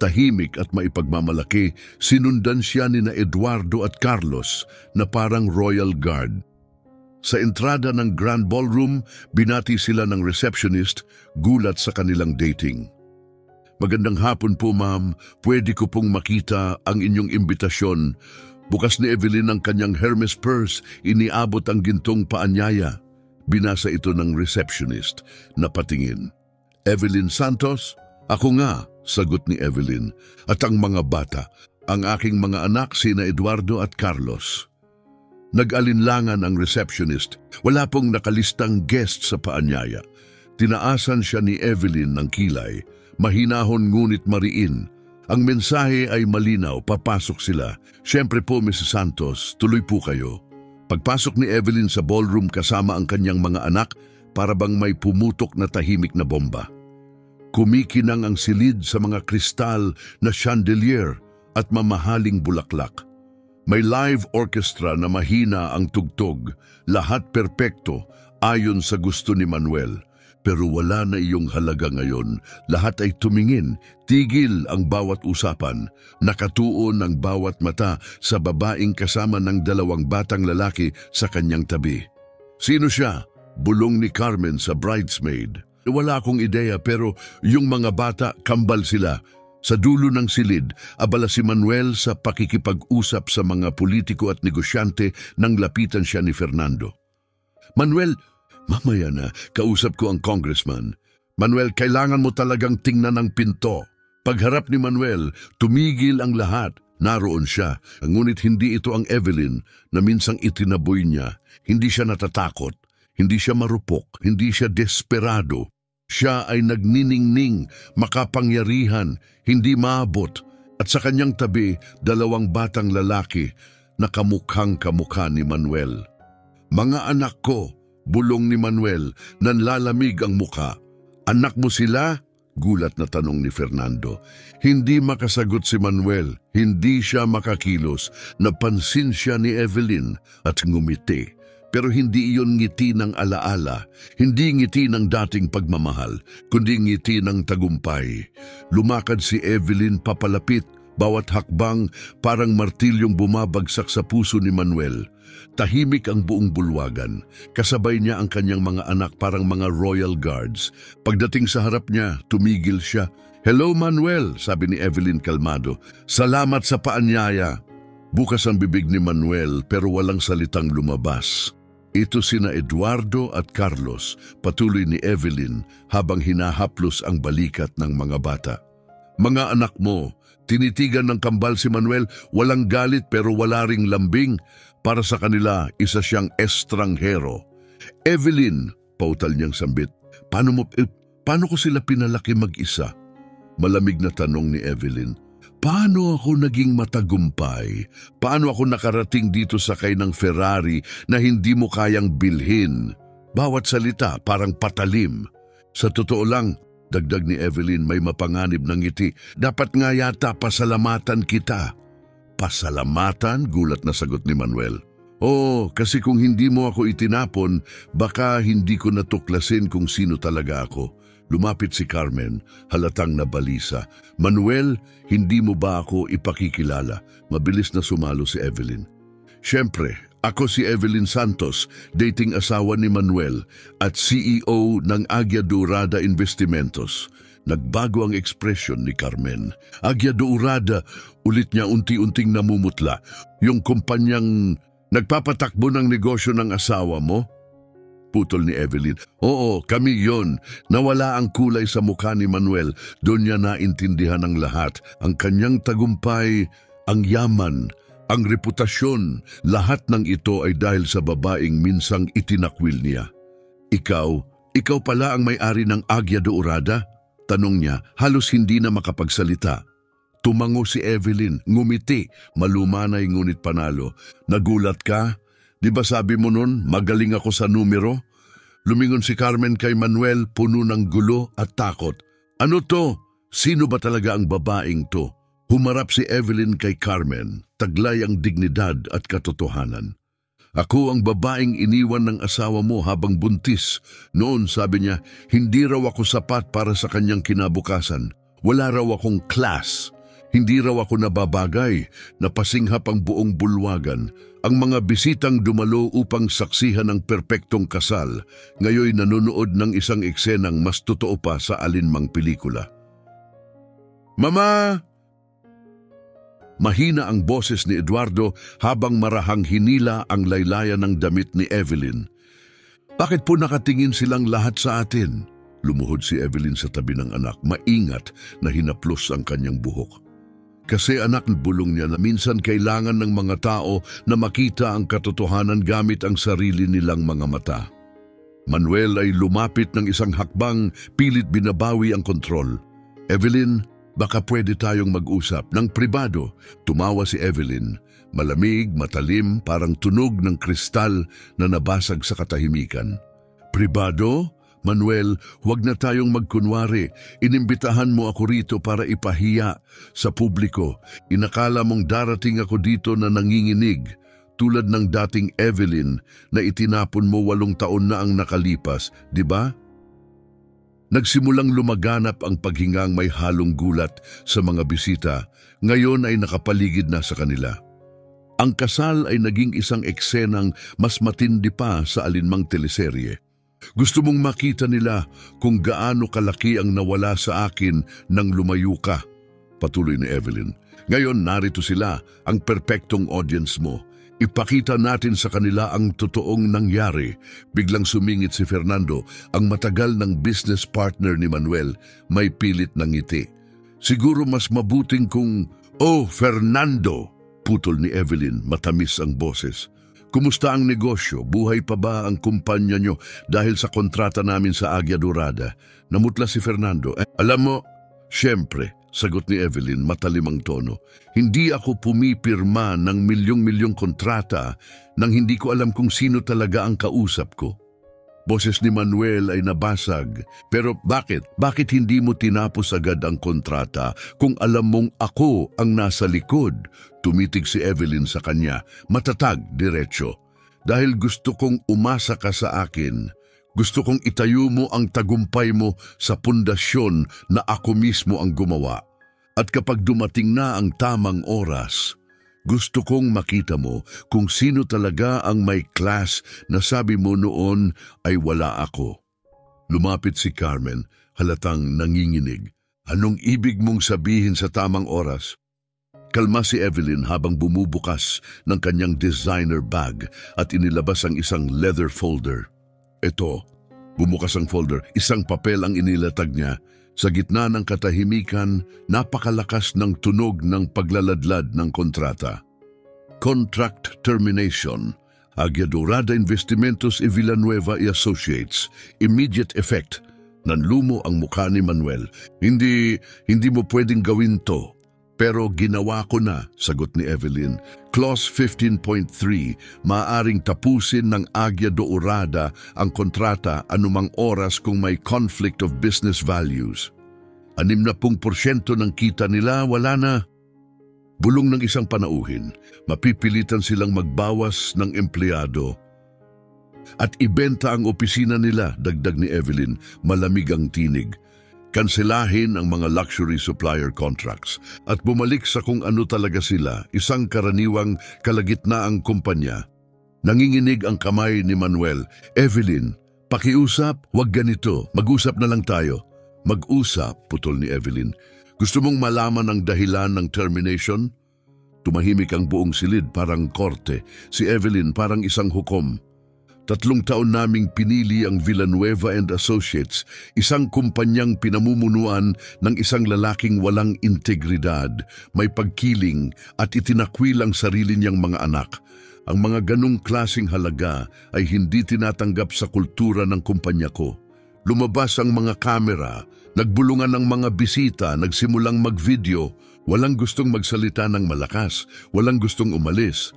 Speaker 1: Tahimik at maipagmamalaki, sinundan siya ni na Eduardo at Carlos na parang royal guard. Sa entrada ng Grand Ballroom, binati sila ng receptionist, gulat sa kanilang dating. "Magandang hapon po, ma'am. Pwede ko pong makita ang inyong imbitasyon." Bukas ni Evelyn ang kanyang Hermes purse, iniabot ang gintong paanyaya. Binasa ito ng receptionist na patingin. "Evelyn Santos?" "Ako nga," sagot ni Evelyn. "At ang mga bata, ang aking mga anak sina Eduardo at Carlos." Nag-alinlangan ang receptionist. Wala pong nakalistang guest sa paanyaya. Tinaasan siya ni Evelyn ng kilay, mahinahon ngunit mariin. Ang mensahe ay malinaw, papasok sila. "Siyempre po, Mrs. Santos, tuloy po kayo." Pagpasok ni Evelyn sa ballroom kasama ang kanyang mga anak, para bang may pumutok na tahimik na bomba. Kumikinang ang silid sa mga kristal na chandelier at mamahaling bulaklak. May live orchestra na mahina ang tugtog, lahat perpekto ayon sa gusto ni Manuel. Pero wala na iyong halaga ngayon. Lahat ay tumingin, tigil ang bawat usapan, nakatuon ang bawat mata sa babaeng kasama ng 2 batang lalaki sa kanyang tabi. "Sino siya?" bulong ni Carmen sa bridesmaid. "Wala akong ideya, pero yung mga bata, kambal sila." Sa dulo ng silid, abala si Manuel sa pakikipag-usap sa mga politiko at negosyante nang lapitan siya ni Fernando. "Manuel, mamaya na, kausap ko ang congressman." "Manuel, kailangan mo talagang tingnan ang pinto." Pagharap ni Manuel, tumigil ang lahat. Naroon siya, ngunit hindi ito ang Evelyn na minsang itinaboy niya. Hindi siya natatakot, hindi siya marupok, hindi siya desperado. Siya ay nagniningning, makapangyarihan, hindi maabot. At sa kanyang tabi, 2 batang lalaki na kamukhang kamukha ni Manuel. "Mga anak ko," bulong ni Manuel, nanlalamig ang muka. "Anak mo sila?" gulat na tanong ni Fernando. Hindi makasagot si Manuel, hindi siya makakilos. Napansin siya ni Evelyn at ngumiti. Pero hindi iyon ngiti ng alaala, hindi ngiti ng dating pagmamahal, kundi ngiti ng tagumpay. Lumakad si Evelyn papalapit, bawat hakbang parang martilyong bumabagsak sa puso ni Manuel. Tahimik ang buong bulwagan. Kasabay niya ang kanyang mga anak parang mga royal guards. Pagdating sa harap niya, tumigil siya. "Hello, Manuel," sabi ni Evelyn kalmado. "Salamat sa paanyaya." Bukas ang bibig ni Manuel pero walang salitang lumabas. Ito sina Eduardo at Carlos, patuloy ni Evelyn habang hinahaplos ang balikat ng mga bata. "Mga anak mo, Tinitigan ng kambal si Manuel, walang galit pero wala ring lambing. Para sa kanila, isa siyang estranghero. Evelyn, pautal niyang sambit, paano ko sila pinalaki mag-isa? Malamig na tanong ni Evelyn. Paano ako naging matagumpay? Paano ako nakarating dito sakay ng Ferrari na hindi mo kayang bilhin? Bawat salita parang patalim. Sa totoo lang, dagdag ni Evelyn may mapanganib ng ngiti, dapat nga yata pasalamatan kita. Pasalamatan? Gulat na sagot ni Manuel. Oo, kasi kung hindi mo ako itinapon, baka hindi ko natuklasin kung sino talaga ako. Lumapit si Carmen, halatang nabalisa. Manuel, hindi mo ba ako ipakikilala? Mabilis na sumalo si Evelyn. Siyempre, ako si Evelyn Santos, dating asawa ni Manuel at CEO ng Aguia Dorada Investimentos. Nagbago ang ekspresyon ni Carmen. Aguia Dorada, ulit niya unti-unting namumutla. Yung kumpanyang nagpapatakbo ng negosyo ng asawa mo? Putol ni Evelyn. Oo, kami yon. Nawala ang kulay sa mukha ni Manuel. Doon niya naintindihan ang lahat. Ang kanyang tagumpay, ang yaman, ang reputasyon. Lahat ng ito ay dahil sa babaeng minsang itinakwil niya. Ikaw pala ang may-ari ng Aguia Dorada? Tanong niya, halos hindi na makapagsalita. Tumango si Evelyn, ngumiti, malumanay ngunit panalo. Nagulat ka? Di ba sabi mo nun, magaling ako sa numero? Lumingon si Carmen kay Manuel, puno ng gulo at takot. Ano to? Sino ba talaga ang babaeng to? Humarap si Evelyn kay Carmen, taglay ang dignidad at katotohanan. Ako ang babaeng iniwan ng asawa mo habang buntis. Noon sabi niya, hindi raw ako sapat para sa kanyang kinabukasan. Wala raw akong class. Hindi raw ako nababagay, napasinghap ang buong bulwagan. Ang mga bisitang dumalo upang saksihan ang perpektong kasal, ngayon nanonood ng isang eksenang mas totoo pa sa alinmang pelikula. Mama! Mahina ang boses ni Eduardo habang marahang hinila ang laylayan ng damit ni Evelyn. Bakit po nakatingin silang lahat sa atin? Lumuhod si Evelyn sa tabi ng anak, maingat na hinaplos ang kanyang buhok. Kasi anak, bulong niya na minsan kailangan ng mga tao na makita ang katotohanan gamit ang sarili nilang mga mata. Manuel ay lumapit ng isang hakbang, pilit binabawi ang kontrol. Evelyn, baka pwede tayong mag-usap ng pribado. Tumawa si Evelyn, malamig, matalim, parang tunog ng kristal na nabasag sa katahimikan. Pribado? Manuel, huwag na tayong magkunwari. Inimbitahan mo ako rito para ipahiya sa publiko. Inakala mong darating ako dito na nanginginig, tulad ng dating Evelyn na itinapon mo 8 taon na ang nakalipas, di ba? Nagsimulang lumaganap ang paghingang may halong gulat sa mga bisita, ngayon ay nakapaligid na sa kanila. Ang kasal ay naging isang eksenang mas matindi pa sa alinmang teleserye. Gusto mong makita nila kung gaano kalaki ang nawala sa akin nang lumayo ka, patuloy ni Evelyn. Ngayon narito sila, ang perpektong audience mo. Ipakita natin sa kanila ang totoong nangyari. Biglang sumingit si Fernando, ang matagal ng business partner ni Manuel, may pilit ng ngiti. Siguro mas mabuting kung, "Oh, Fernando!" Putol ni Evelyn, matamis ang boses. Kumusta ang negosyo? Buhay pa ba ang kumpanya nyo dahil sa kontrata namin sa Aguia Dorada? Namutla si Fernando. Alam mo, siyempre, sagot ni Evelyn, matalim ang tono. Hindi ako pumipirma ng milyong-milyong kontrata nang hindi ko alam kung sino talaga ang kausap ko. Boses ni Manuel ay nabasag. Pero bakit? Bakit hindi mo tinapos agad ang kontrata kung alam mong ako ang nasa likod? Tumitig si Evelyn sa kanya, matatag, diretso. Dahil gusto kong umasa ka sa akin. Gusto kong itayo mo ang tagumpay mo sa pundasyon na ako mismo ang gumawa. At kapag dumating na ang tamang oras, gusto kong makita mo kung sino talaga ang may class na sabi mo noon ay wala ako. Lumapit si Carmen, halatang nanginginig. Anong ibig mong sabihin sa tamang oras? Kalma si Evelyn habang bumubukas ng kanyang designer bag at inilabas ang isang leather folder. Ito, Bumukas ang folder, isang papel ang inilatag niya. Sa gitna ng katahimikan, napakalakas ng tunog ng paglaladlad ng kontrata. Contract termination. Agya Dorada Investimentos y Villanueva y Associates. Immediate effect. Nanlumo ang mukha ni Manuel. Hindi mo pwedeng gawin to. Pero ginawa ko na, sagot ni Evelyn. Clause 15.3, maaaring tapusin ng Agya Dorada ang kontrata anumang oras kung may conflict of business values. 60% ng kita nila wala na. Bulong ng isang panauhin, mapipilitan silang magbawas ng empleyado. At ibenta ang opisina nila, dagdag ni Evelyn, malamig ang tinig. Kanselahin ang mga luxury supplier contracts at bumalik sa kung ano talaga sila, isang karaniwang kalagitnaang kumpanya. Nanginginig ang kamay ni Manuel. Evelyn, pakiusap, wag ganito, mag-usap na lang tayo. Mag-usap, putol ni Evelyn. Gusto mong malaman ang dahilan ng termination? Tumahimik ang buong silid parang korte. Si Evelyn parang isang hukom. 3 taon naming pinili ang Villanueva and Associates, isang kumpanyang pinamumunuan ng isang lalaking walang integridad, may pagkiling at itinakwil ang sarili niyang mga anak. Ang mga ganong klaseng halaga ay hindi tinatanggap sa kultura ng kumpanya ko. Lumabas ang mga kamera, nagbulungan ang mga bisita, nagsimulang mag-video, walang gustong magsalita ng malakas, walang gustong umalis.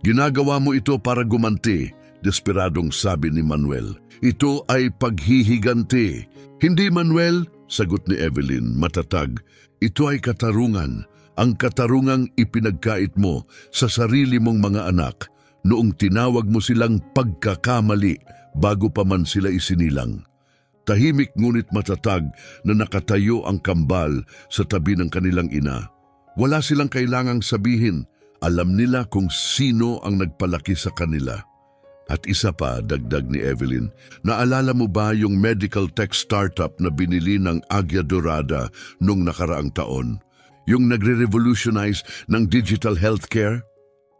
Speaker 1: Ginagawa mo ito para gumanti, desperadong sabi ni Manuel. Ito ay paghihiganti. Hindi, Manuel, sagot ni Evelyn, matatag. Ito ay katarungan. Ang katarungang ipinagkait mo sa sarili mong mga anak noong tinawag mo silang pagkakamali bago pa man sila isinilang. Tahimik ngunit matatag na nakatayo ang kambal sa tabi ng kanilang ina. Wala silang kailangang sabihin. Alam nila kung sino ang nagpalaki sa kanila. At isa pa, dagdag ni Evelyn, naalala mo ba yung medical tech startup na binili ng Agya Dorada nung nakaraang taon? Yung nagre-revolutionize ng digital healthcare?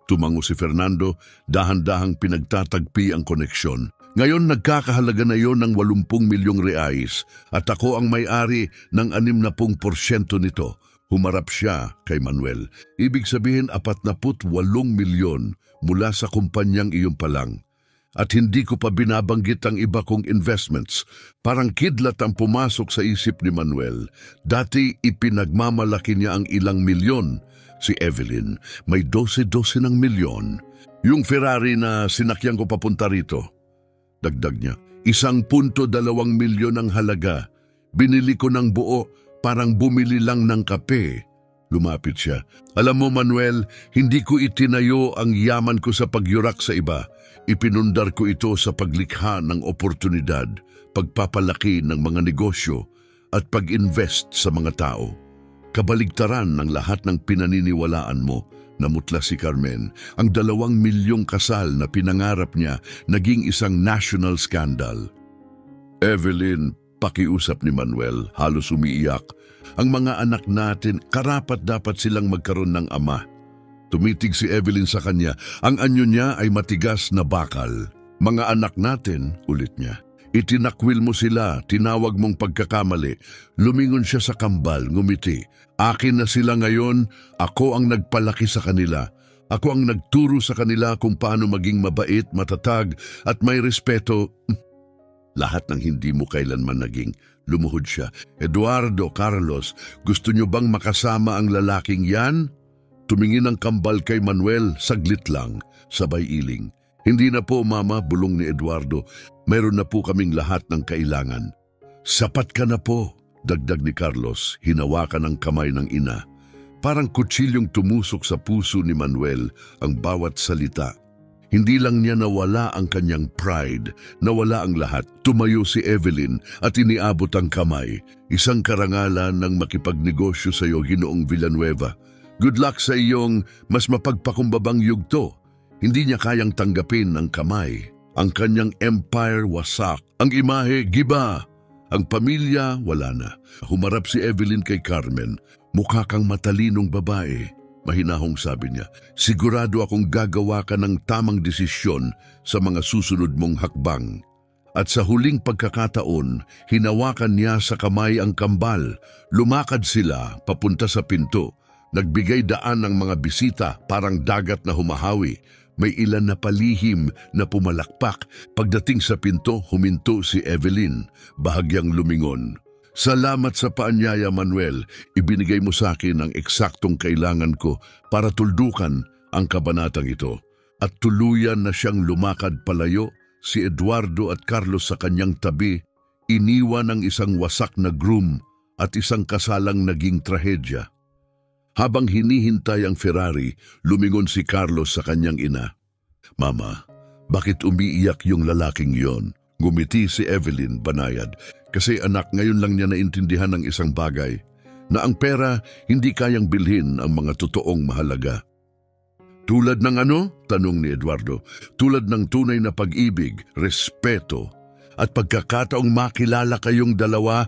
Speaker 1: Tumango si Fernando, dahan-dahang pinagtatagpi ang koneksyon. Ngayon nagkakahalaga na yon ng 80 milyong reais at ako ang may-ari ng 60% nito. Humarap siya kay Manuel. Ibig sabihin 48 milyon mula sa kumpanyang iyon pa lang. At hindi ko pa binabanggit ang iba kong investments. Parang kidlat ang pumasok sa isip ni Manuel. Dati ipinagmamalaki niya ang ilang milyon. Si Evelyn, may 12 ng milyon. Yung Ferrari na sinakyan ko papunta rito. Dagdag niya, 1.2 milyon ang halaga. Binili ko ng buo, parang bumili lang ng kape. Lumapit siya. Alam mo, Manuel, hindi ko itinayo ang yaman ko sa pagyurak sa iba. Ipinundar ko ito sa paglikha ng oportunidad, pagpapalaki ng mga negosyo, at pag-invest sa mga tao. Kabaligtaran ng lahat ng pinaniniwalaan mo, namutla si Carmen. Ang 2 milyong kasal na pinangarap niya naging isang national scandal. Evelyn, pakiusap ni Manuel, halos umiiyak. Ang mga anak natin, karapat dapat silang magkaroon ng ama. Tumitig si Evelyn sa kanya. Ang anyo niya ay matigas na bakal. Mga anak natin, ulit niya. Itinakwil mo sila, tinawag mong pagkakamali. Lumingon siya sa kambal, ngumiti. Akin na sila ngayon, ako ang nagpalaki sa kanila. Ako ang nagturo sa kanila kung paano maging mabait, matatag, at may respeto. Lahat ng hindi mo kailanman naging. Lumuhod siya. Eduardo, Carlos, gusto niyo bang makasama ang lalaking yan? Tumingin ang kambal kay Manuel, saglit lang, sabay iling. Hindi na po, Mama, bulong ni Eduardo. Mayroon na po kaming lahat ng kailangan. Sapat ka na po, dagdag ni Carlos, hinawakan ang kamay ng ina. Parang kutsilyong tumusok sa puso ni Manuel ang bawat salita. Hindi lang niya nawala ang kanyang pride, nawala ang lahat. Tumayo si Evelyn at iniabot ang kamay. Isang karangalan ng makipagnegosyo sa iyo, Ginoong Villanueva. Good luck sa iyong mas mapagpakumbabang yugto. Hindi niya kayang tanggapin ang kamay. Ang kanyang empire wasak. Ang imahe, giba. Ang pamilya, wala na. Humarap si Evelyn kay Carmen. Mukha kang matalinong babae. Mahinahong sabi niya, sigurado akong gagawa ka ng tamang desisyon sa mga susunod mong hakbang. At sa huling pagkakataon, hinawakan niya sa kamay ang kambal. Lumakad sila papunta sa pinto. Nagbigay daan ng mga bisita parang dagat na humahawi. May ilan na palihim na pumalakpak. Pagdating sa pinto, huminto si Evelyn, bahagyang lumingon. Salamat sa paanyaya, Manuel. Ibinigay mo sa akin ang eksaktong kailangan ko para tuldukan ang kabanatang ito. At tuluyan na siyang lumakad palayo. Si Eduardo at Carlos sa kanyang tabi, iniwan ang isang wasak na groom at isang kasalang naging trahedya. Habang hinihintay ang Ferrari, lumingon si Carlos sa kanyang ina. Mama, bakit umiiyak yung lalaking yon? Ngumiti si Evelyn banayad kasi anak ngayon lang niya naintindihan ng isang bagay, na ang pera hindi kayang bilhin ang mga totoong mahalaga. Tulad ng ano? Tanong ni Eduardo. Tulad ng tunay na pag-ibig, respeto, at pagkakataong makilala kayong dalawa,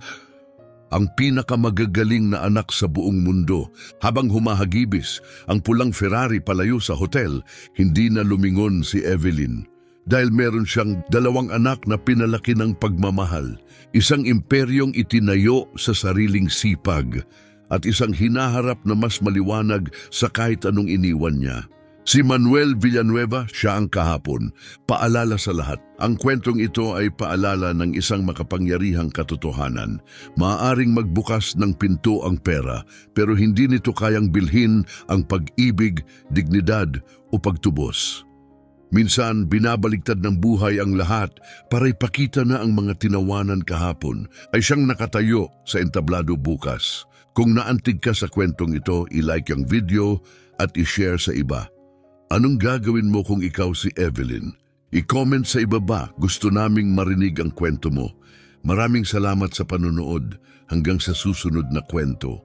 Speaker 1: ang pinakamagagaling na anak sa buong mundo. Habang humahagibis ang pulang Ferrari palayo sa hotel, hindi na lumingon si Evelyn. Dahil meron siyang 2 anak na pinalaki ng pagmamahal, isang imperyong itinayo sa sariling sipag, at isang hinaharap na mas maliwanag sa kahit anong iniwan niya. Si Manuel Villanueva, siya ang kahapon. Paalala sa lahat, ang kwentong ito ay paalala ng isang makapangyarihang katotohanan. Maaaring magbukas ng pinto ang pera, pero hindi nito kayang bilhin ang pag-ibig, dignidad o pagtubos. Minsan, binabaliktad ng buhay ang lahat para ipakita na ang mga tinawanan kahapon ay siyang nakatayo sa entablado bukas. Kung naantig ka sa kwentong ito, i-like ang video at i-share sa iba. Anong gagawin mo kung ikaw si Evelyn? I-comment sa ibaba, gusto naming marinig ang kwento mo. Maraming salamat sa panonood. Hanggang sa susunod na kwento.